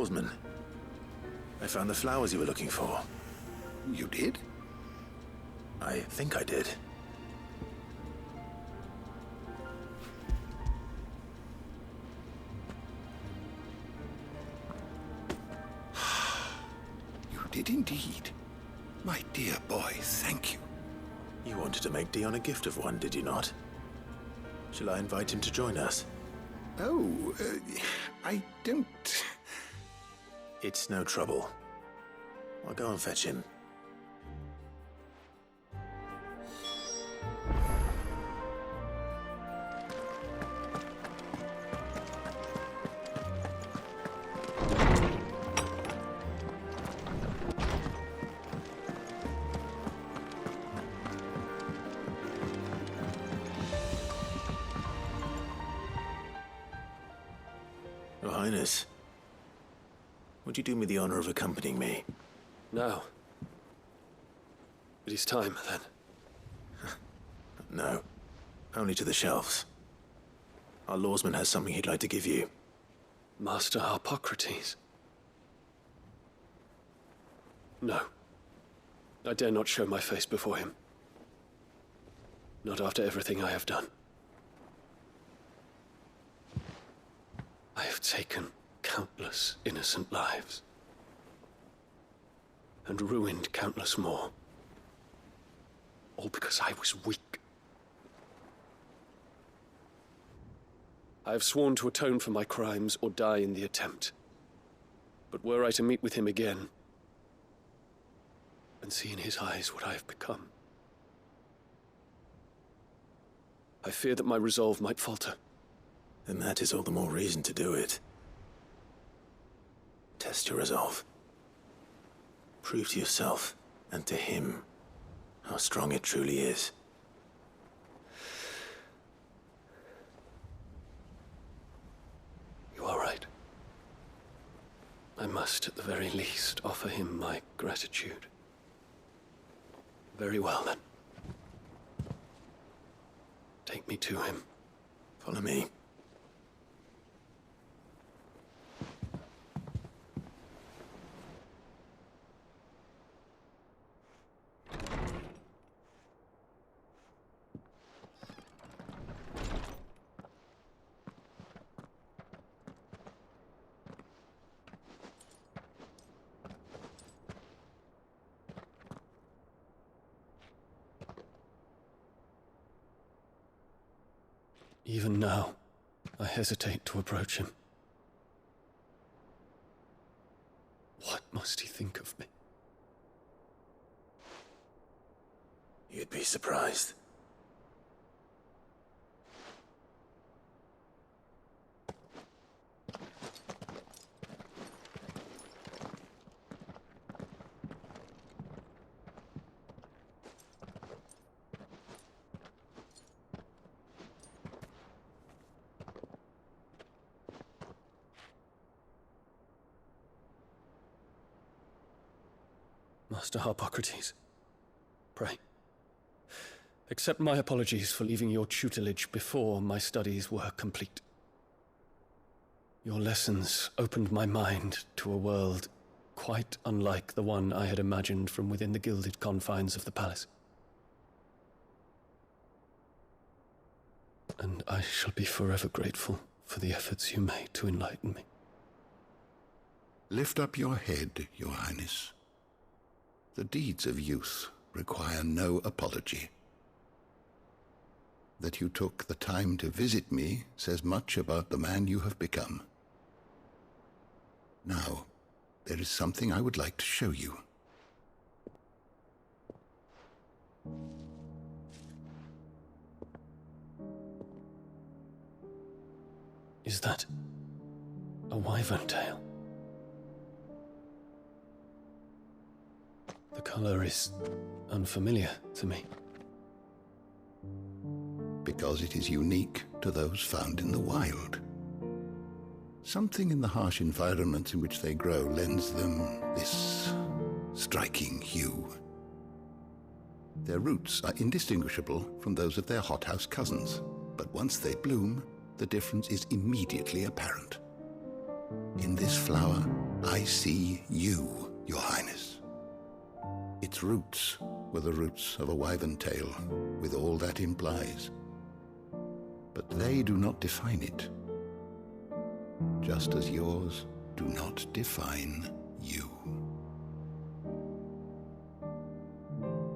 Lawsman. I found the flowers you were looking for. You did? I think I did. You did indeed. My dear boy, thank you. You wanted to make Dion a gift of one, did you not? Shall I invite him to join us? Oh, I don't... It's no trouble. I'll go and fetch him. Your Highness, would you do me the honor of accompanying me? Now. It is time, then. No. Only to the shelves. Our lawsman has something he'd like to give you. Master Harpocrates. No. I dare not show my face before him. Not after everything I have done. I have taken countless innocent lives. And ruined countless more. All because I was weak. I have sworn to atone for my crimes or die in the attempt. But were I to meet with him again, and see in his eyes what I have become, I fear that my resolve might falter. Then that is all the more reason to do it. Test your resolve. Prove to yourself, and to him, how strong it truly is. You are right. I must, at the very least, offer him my gratitude. Very well, then. Take me to him. Follow me. Even now, I hesitate to approach him. What must he think of me? You'd be surprised. Master Harpocrates, pray, accept my apologies for leaving your tutelage before my studies were complete. Your lessons opened my mind to a world quite unlike the one I had imagined from within the gilded confines of the palace. And I shall be forever grateful for the efforts you made to enlighten me. Lift up your head, Your Highness. The deeds of youth require no apology. That you took the time to visit me says much about the man you have become. Now, there is something I would like to show you. Is that a wyvern tail? The color is unfamiliar to me. Because it is unique to those found in the wild. Something in the harsh environments in which they grow lends them this striking hue. Their roots are indistinguishable from those of their hothouse cousins, but once they bloom, the difference is immediately apparent. In this flower, I see you, Your Highness. Its roots were the roots of a wyvern tale, with all that implies. But they do not define it, just as yours do not define you.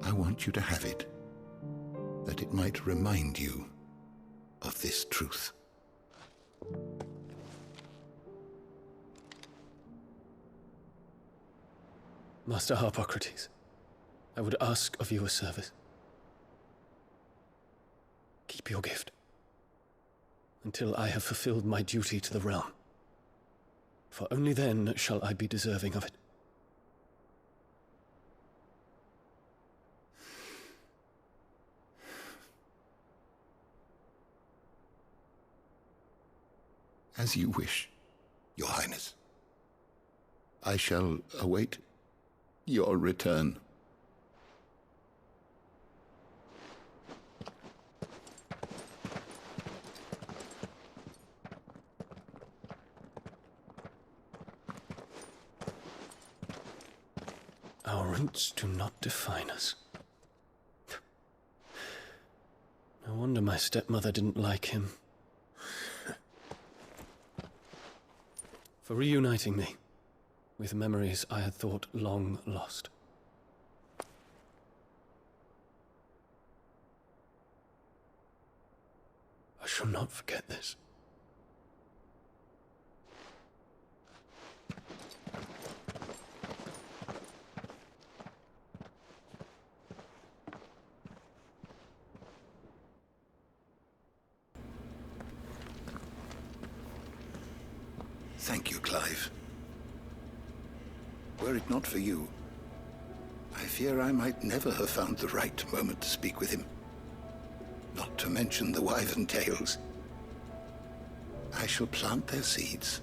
I want you to have it, that it might remind you of this truth. Master Harpocrates, I would ask of you a service. Keep your gift until I have fulfilled my duty to the realm, for only then shall I be deserving of it. As you wish, Your Highness. I shall await your return. Our roots do not define us. No wonder my stepmother didn't like him. For reuniting me with memories I had thought long lost. I shall not forget this. Thank you, Clive. Were it not for you, I fear I might never have found the right moment to speak with him. Not to mention the wyvern tales. I shall plant their seeds,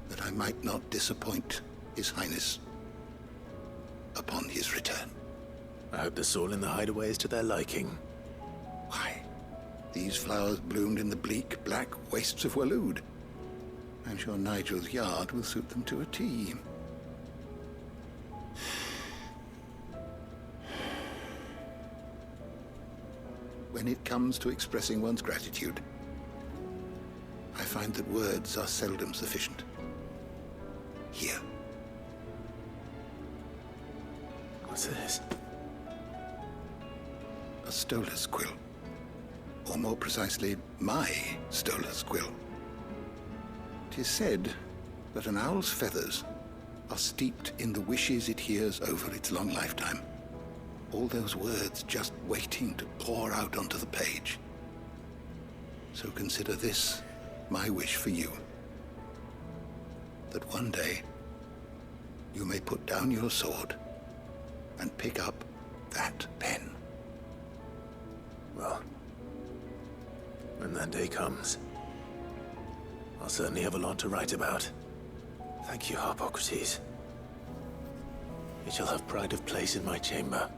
that I might not disappoint His Highness upon his return. I hope the soil in the hideaway is to their liking. Why, these flowers bloomed in the bleak, black wastes of Waloed. I'm sure Nigel's yard will suit them to a T. When it comes to expressing one's gratitude, I find that words are seldom sufficient. Here. What's this? A stolas quill. Or more precisely, my stolas quill. 'Tis said that an owl's feathers are steeped in the wishes it hears over its long lifetime. All those words just waiting to pour out onto the page. So consider this my wish for you. That one day you may put down your sword and pick up that pen. Well, when that day comes, I'll certainly have a lot to write about. Thank you, Harpocrates. It shall have pride of place in my chamber.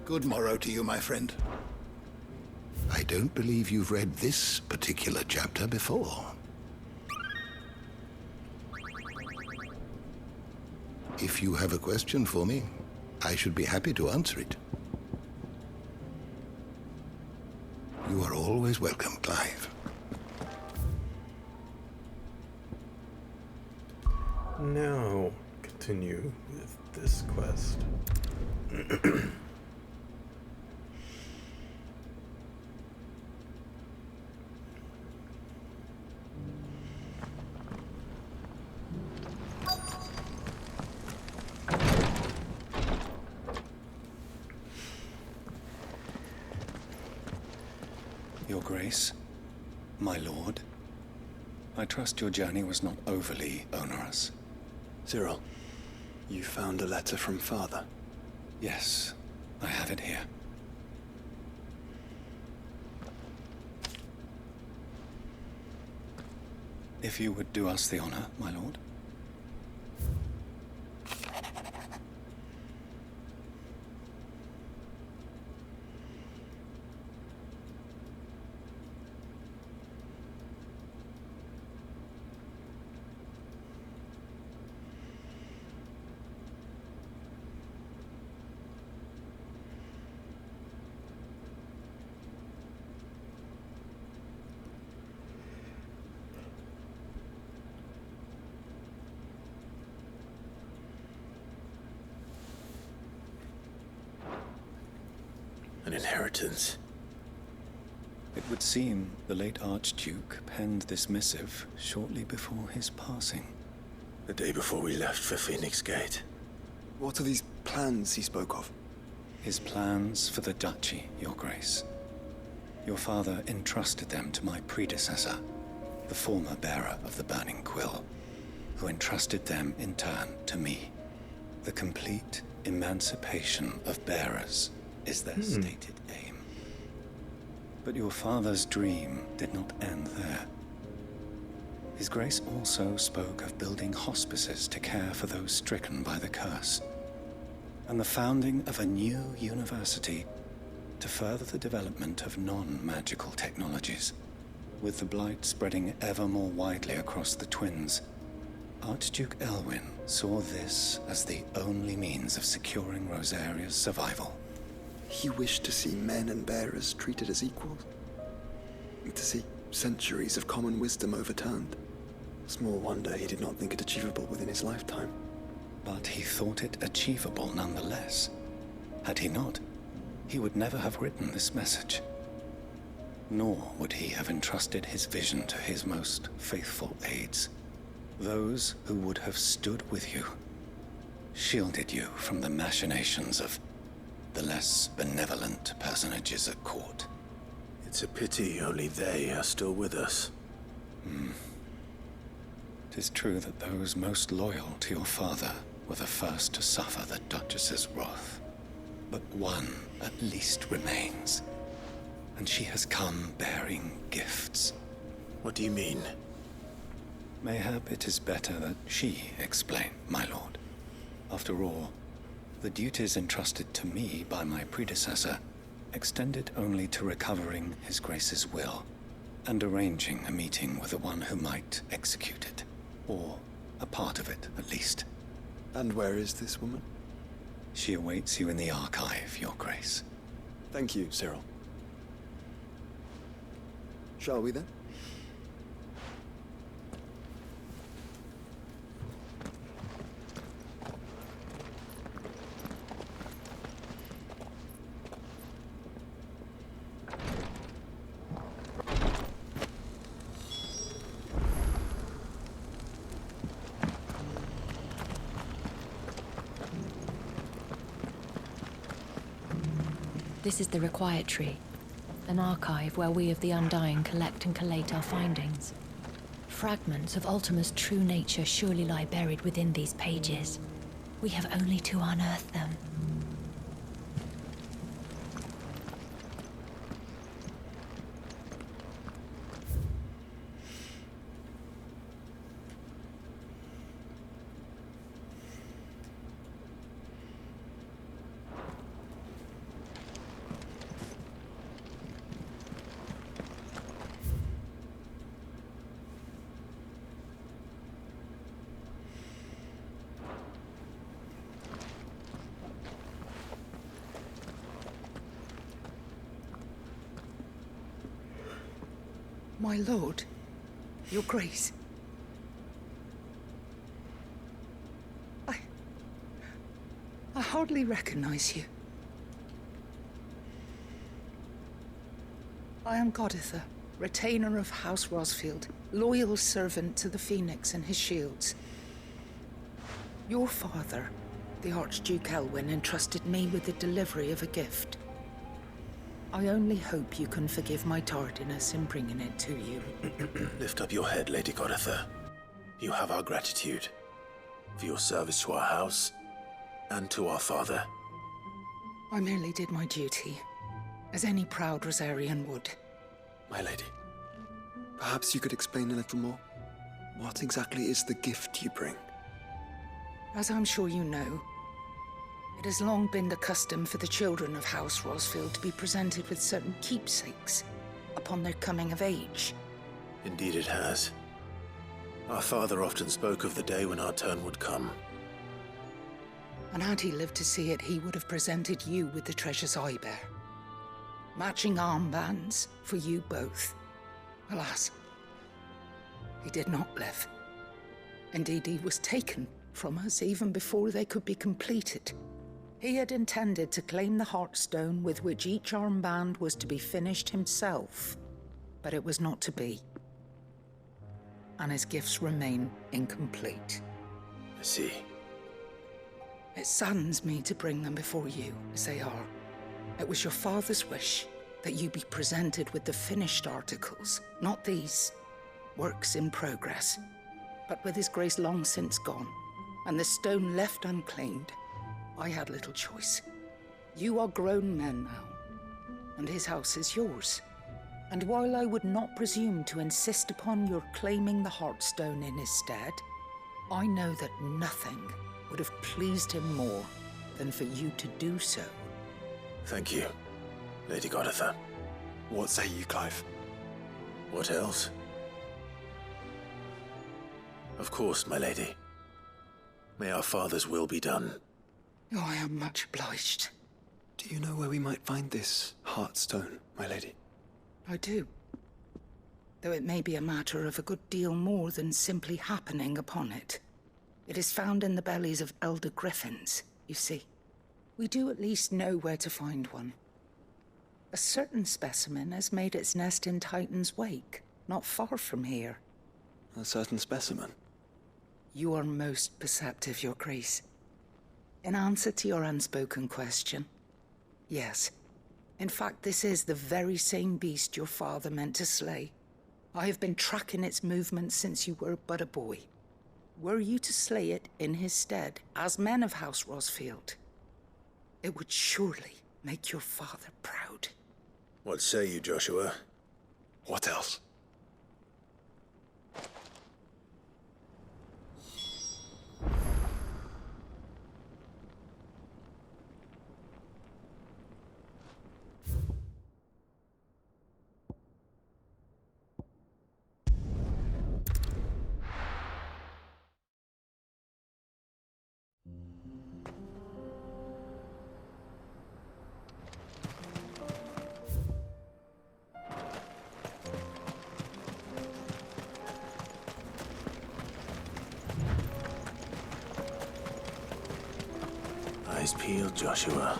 Good morrow to you, my friend. I don't believe you've read this particular chapter before. If you have a question for me, I should be happy to answer it. You are always welcome, Clive. Now, continue with this quest. Your Grace, my lord. I trust your journey was not overly onerous. Cyril, you found a letter from Father? Yes, I have it here. If you would do us the honor, my lord. An inheritance. It would seem the late Archduke penned this missive shortly before his passing. The day before we left for Phoenix Gate. What are these plans he spoke of? His plans for the duchy, Your Grace. Your father entrusted them to my predecessor, the former bearer of the Burning Quill, who entrusted them in turn to me. The complete emancipation of bearers is their stated aim. But your father's dream did not end there. His Grace also spoke of building hospices to care for those stricken by the curse, and the founding of a new university to further the development of non-magical technologies. With the blight spreading ever more widely across the twins, Archduke Elwin saw this as the only means of securing Rosaria's survival. He wished to see men and bearers treated as equals. To see centuries of common wisdom overturned. Small wonder he did not think it achievable within his lifetime. But he thought it achievable nonetheless. Had he not, he would never have written this message. Nor would he have entrusted his vision to his most faithful aides. Those who would have stood with you, shielded you from the machinations of the less benevolent personages at court. It's a pity only they are still with us. It is true that those most loyal to your father were the first to suffer the Duchess's wrath. But one at least remains, and she has come bearing gifts. What do you mean? Mayhap it is better that she explain, my lord. After all, the duties entrusted to me by my predecessor extended only to recovering His Grace's will and arranging a meeting with the one who might execute it, or a part of it at least. And where is this woman? She awaits you in the archive, Your Grace. Thank you, Cyril. Shall we then? This is the Required Tree, an archive where we of the Undying collect and collate our findings. Fragments of Ultima's true nature surely lie buried within these pages. We have only to unearth them. My lord, Your Grace. I hardly recognize you. I am Goditha, retainer of House Rosfield, loyal servant to the Phoenix and his shields. Your father, the Archduke Elwin, entrusted me with the delivery of a gift. I only hope you can forgive my tardiness in bringing it to you. Lift up your head, Lady Goditha. You have our gratitude for your service to our house and to our father. I merely did my duty, as any proud Rosarian would. My lady, perhaps you could explain a little more? What exactly is the gift you bring? As I'm sure you know, it has long been the custom for the children of House Rosfield to be presented with certain keepsakes upon their coming of age. Indeed it has. Our father often spoke of the day when our turn would come. And had he lived to see it, he would have presented you with the treasures I bear. Matching armbands for you both. Alas, he did not live. Indeed, he was taken from us even before they could be completed. He had intended to claim the Heartstone with which each armband was to be finished himself, but it was not to be. And his gifts remain incomplete. I see. It saddens me to bring them before you, as they are. It was your father's wish that you be presented with the finished articles, not these works in progress. But with his grace long since gone, and the stone left unclaimed, I had little choice. You are grown men now, and his house is yours. And while I would not presume to insist upon your claiming the Heartstone in his stead, I know that nothing would have pleased him more than for you to do so. Thank you, Lady Goditha. What say you, Clive? What else? Of course, my lady. May our father's will be done. Oh, I am much obliged. Do you know where we might find this Heartstone, my lady? I do. Though it may be a matter of a good deal more than simply happening upon it. It is found in the bellies of elder griffins, you see. We do at least know where to find one. A certain specimen has made its nest in Titan's Wake, not far from here. A certain specimen? You are most perceptive, Your Grace. In answer to your unspoken question, yes. In fact, this is the very same beast your father meant to slay. I have been tracking its movements since you were but a boy. Were you to slay it in his stead, as men of House Rosfield, it would surely make your father proud. What say you, Joshua? What else? Eyes peeled, Joshua.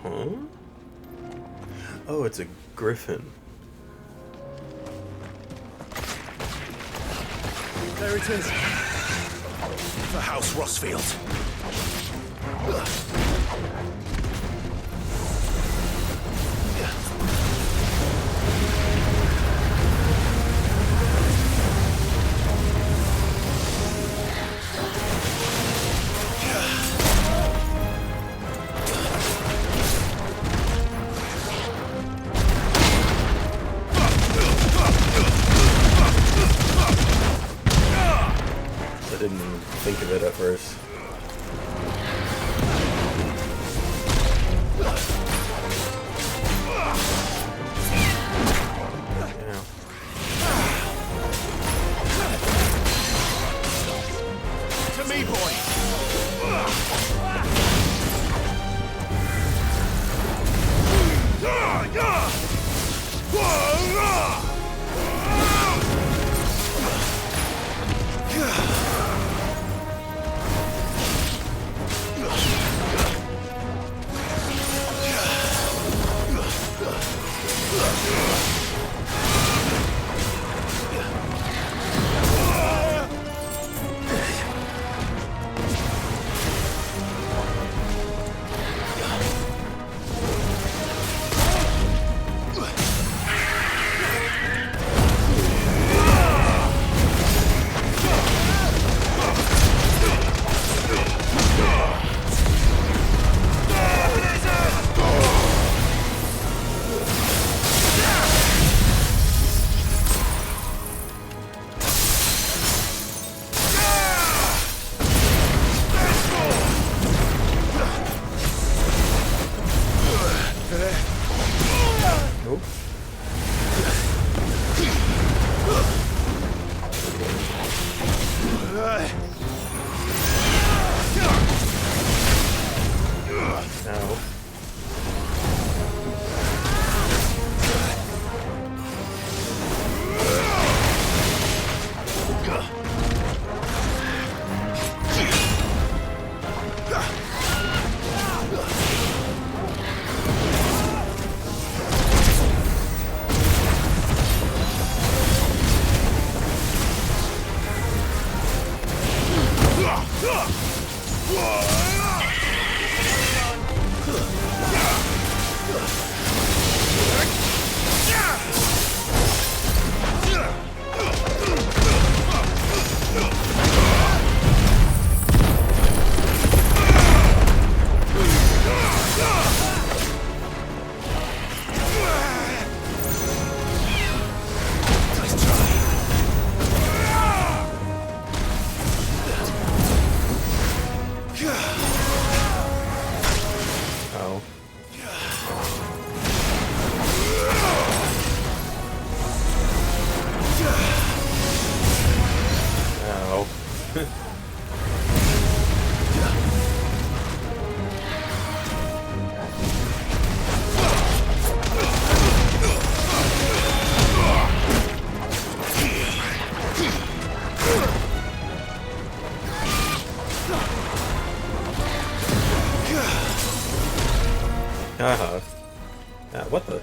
Huh? Oh, it's a griffin. There it is. For House Rosfield. I didn't even think of it at first. Oh. Ow. What the?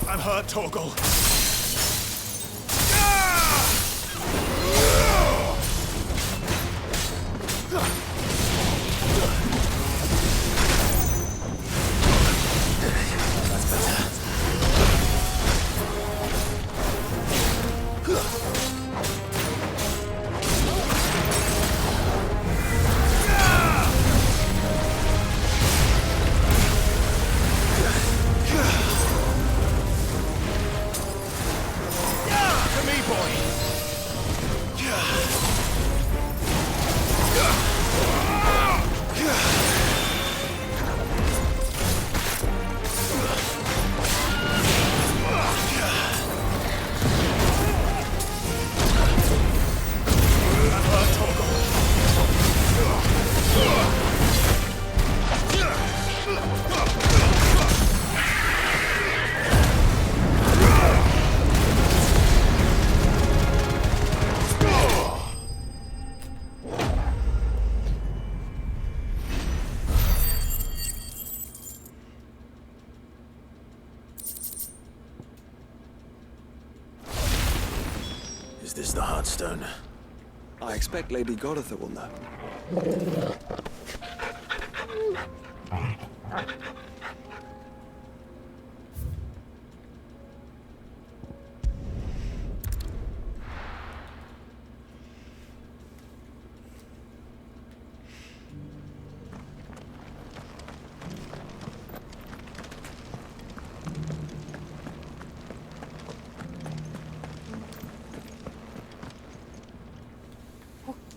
I'm hurt, Torgal. Is this the Heartstone? I expect Lady Golitha will know.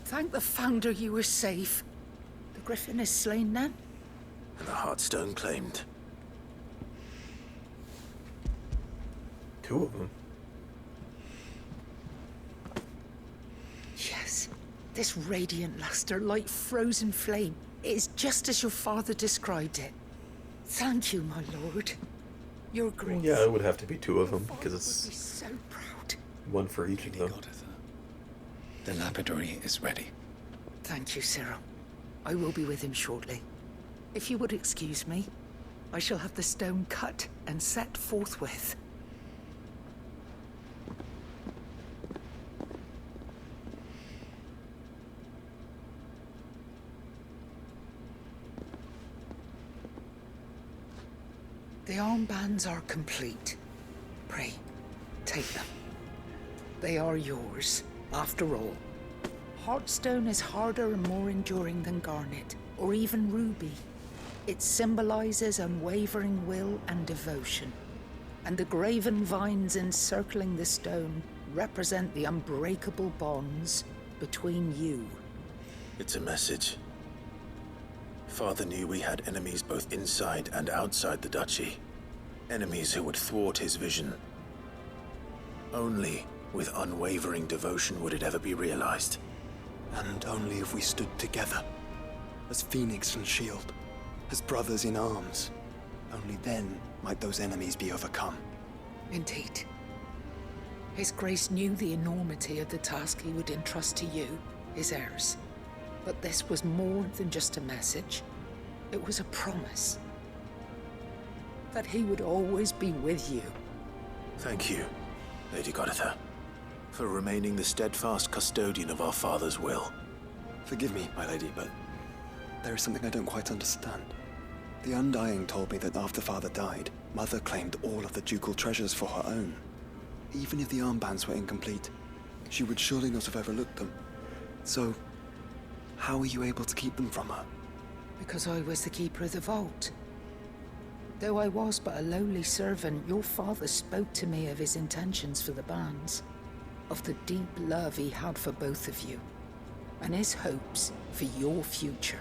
Thank the Founder you were safe. The Griffin is slain now? And the Heartstone claimed. Two of them. Yes. This radiant luster, like frozen flame, is just as your father described it. Thank you, my lord. Your grace. Yeah, it would have to be two of them, because it's Be so proud. one for each of them. The lapidary is ready. Thank you, Cyril. I will be with him shortly. If you would excuse me, I shall have the stone cut and set forthwith. The armbands are complete. Pray, take them. They are yours, after all. Heartstone is harder and more enduring than garnet, or even ruby. It symbolizes unwavering will and devotion. And the graven vines encircling the stone represent the unbreakable bonds between you. It's a message. Father knew we had enemies both inside and outside the duchy. Enemies who would thwart his vision. Only with unwavering devotion would it ever be realized. And only if we stood together, as Phoenix and Shield, as brothers in arms. Only then might those enemies be overcome. Indeed. His Grace knew the enormity of the task he would entrust to you, his heirs. But this was more than just a message. It was a promise. That he would always be with you. Thank you, Lady Goditha, for remaining the steadfast custodian of our father's will. Forgive me, my lady, but there is something I don't quite understand. The Undying told me that after Father died, Mother claimed all of the ducal treasures for her own. Even if the armbands were incomplete, she would surely not have overlooked them. So, how were you able to keep them from her? Because I was the keeper of the vault. Though I was but a lowly servant, your father spoke to me of his intentions for the bands, of the deep love he had for both of you, and his hopes for your future.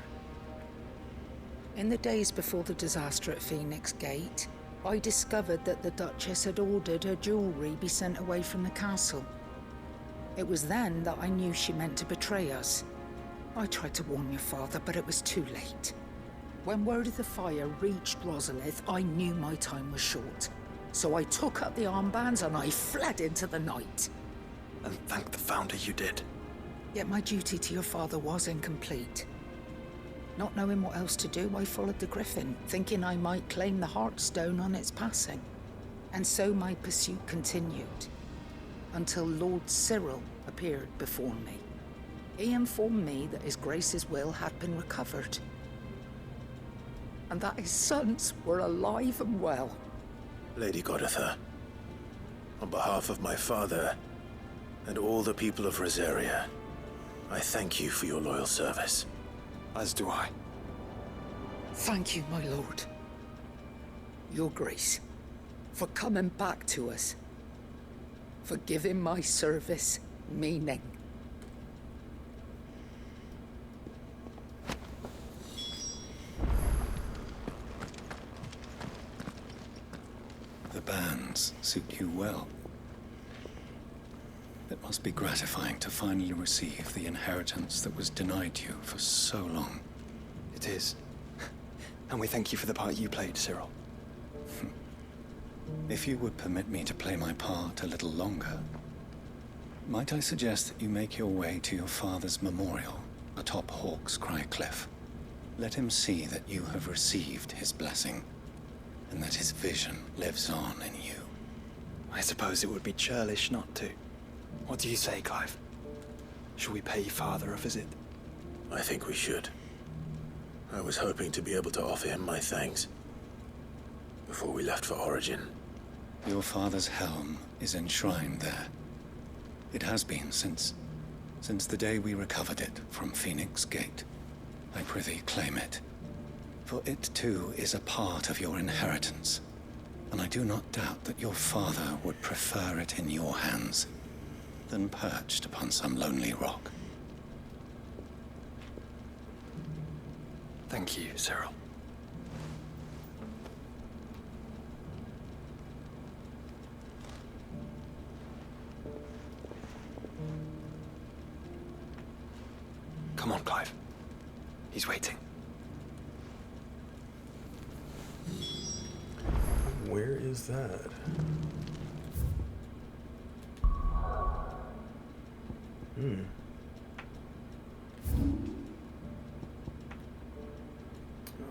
In the days before the disaster at Phoenix Gate, I discovered that the Duchess had ordered her jewelry be sent away from the castle. It was then that I knew she meant to betray us. I tried to warn your father, but it was too late. When word of the fire reached Rosalith, I knew my time was short. So I took up the armbands and I fled into the night. And thank the Founder you did. Yet my duty to your father was incomplete. Not knowing what else to do, I followed the Griffin, thinking I might claim the Heartstone on its passing. And so my pursuit continued, until Lord Cyril appeared before me. He informed me that His Grace's will had been recovered, and that his sons were alive and well. Lady Goditha, on behalf of my father and all the people of Rosaria, I thank you for your loyal service. As do I. Thank you, my lord. Your Grace, for coming back to us. For giving my service meaning. The bands suit you well. It must be gratifying to finally receive the inheritance that was denied you for so long. It is. And we thank you for the part you played, Cyril. If you would permit me to play my part a little longer, might I suggest that you make your way to your father's memorial atop Hawk's Cry Cliff. Let him see that you have received his blessing, and that his vision lives on in you. I suppose it would be churlish not to. What do you say, Clive? Shall we pay Father a visit? I think we should. I was hoping to be able to offer him my thanks before we left for Origin. Your father's helm is enshrined there. It has been since the day we recovered it from Phoenix Gate. I prithee claim it, for it too is a part of your inheritance, and I do not doubt that your father would prefer it in your hands than perched upon some lonely rock. Thank you, Cyril. Come on, Clive. He's waiting. Where is that?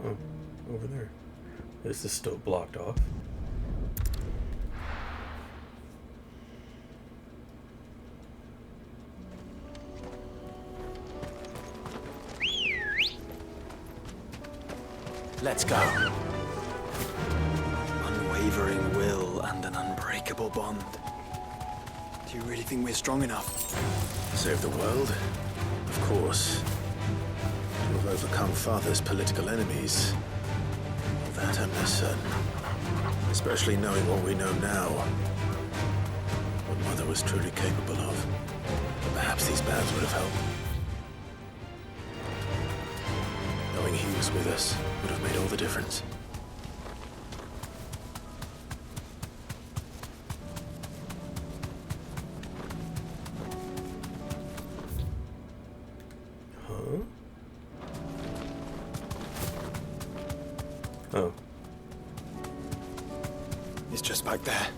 Oh, over there. This is still blocked off. Let's go. Unwavering will and an unbreakable bond. Do you really think we're strong enough? Save the world? Of course. To have overcome Father's political enemies. That I'm less certain. Especially knowing what we know now. What Mother was truly capable of. But perhaps these bands would have helped. Knowing he was with us would have made all the difference. Huh? Oh. It's just back there.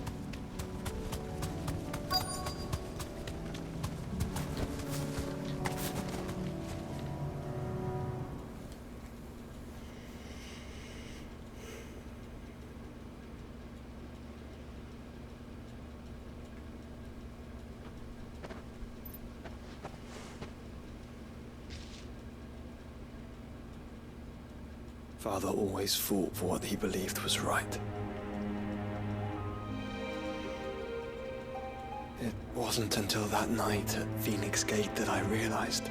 Father always fought for what he believed was right. It wasn't until that night at Phoenix Gate that I realized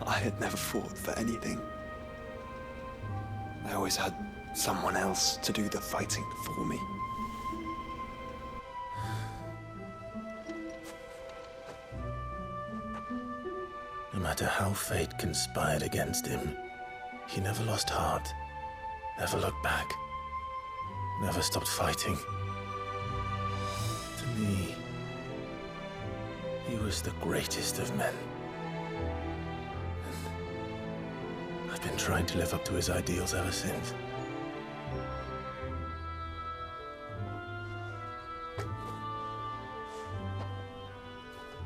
I had never fought for anything. I always had someone else to do the fighting for me. No matter how fate conspired against him, he never lost heart, never looked back, never stopped fighting. To me, he was the greatest of men. And I've been trying to live up to his ideals ever since.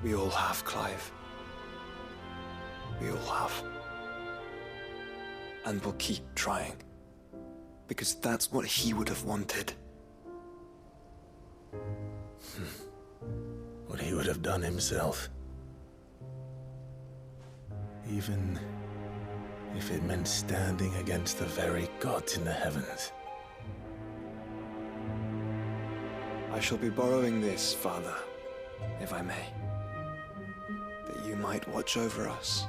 We all have, Clive. We all have. And we'll keep trying. Because that's what he would have wanted. What he would have done himself. Even if it meant standing against the very gods in the heavens. I shall be borrowing this, Father, if I may. That you might watch over us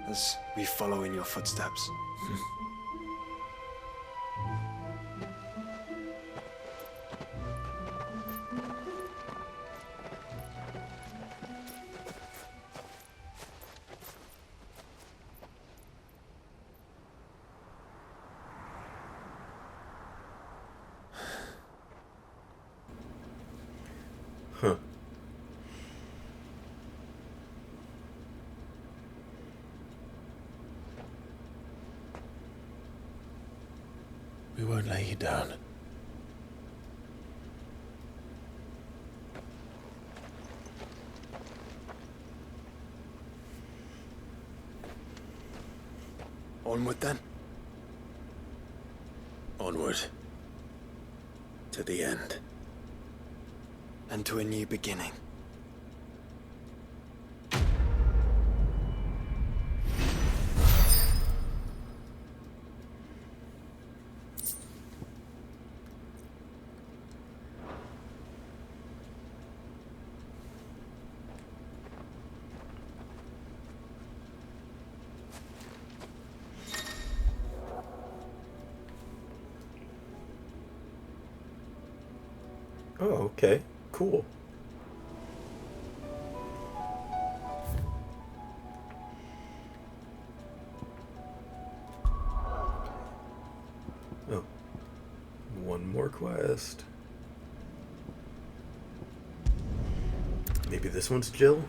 as we follow in your footsteps. Huh. We won't lay you down. Onward then. Onward. To the end. And to a new beginning. Oh, okay. Cool. Oh. One more quest. Maybe this one's Jill?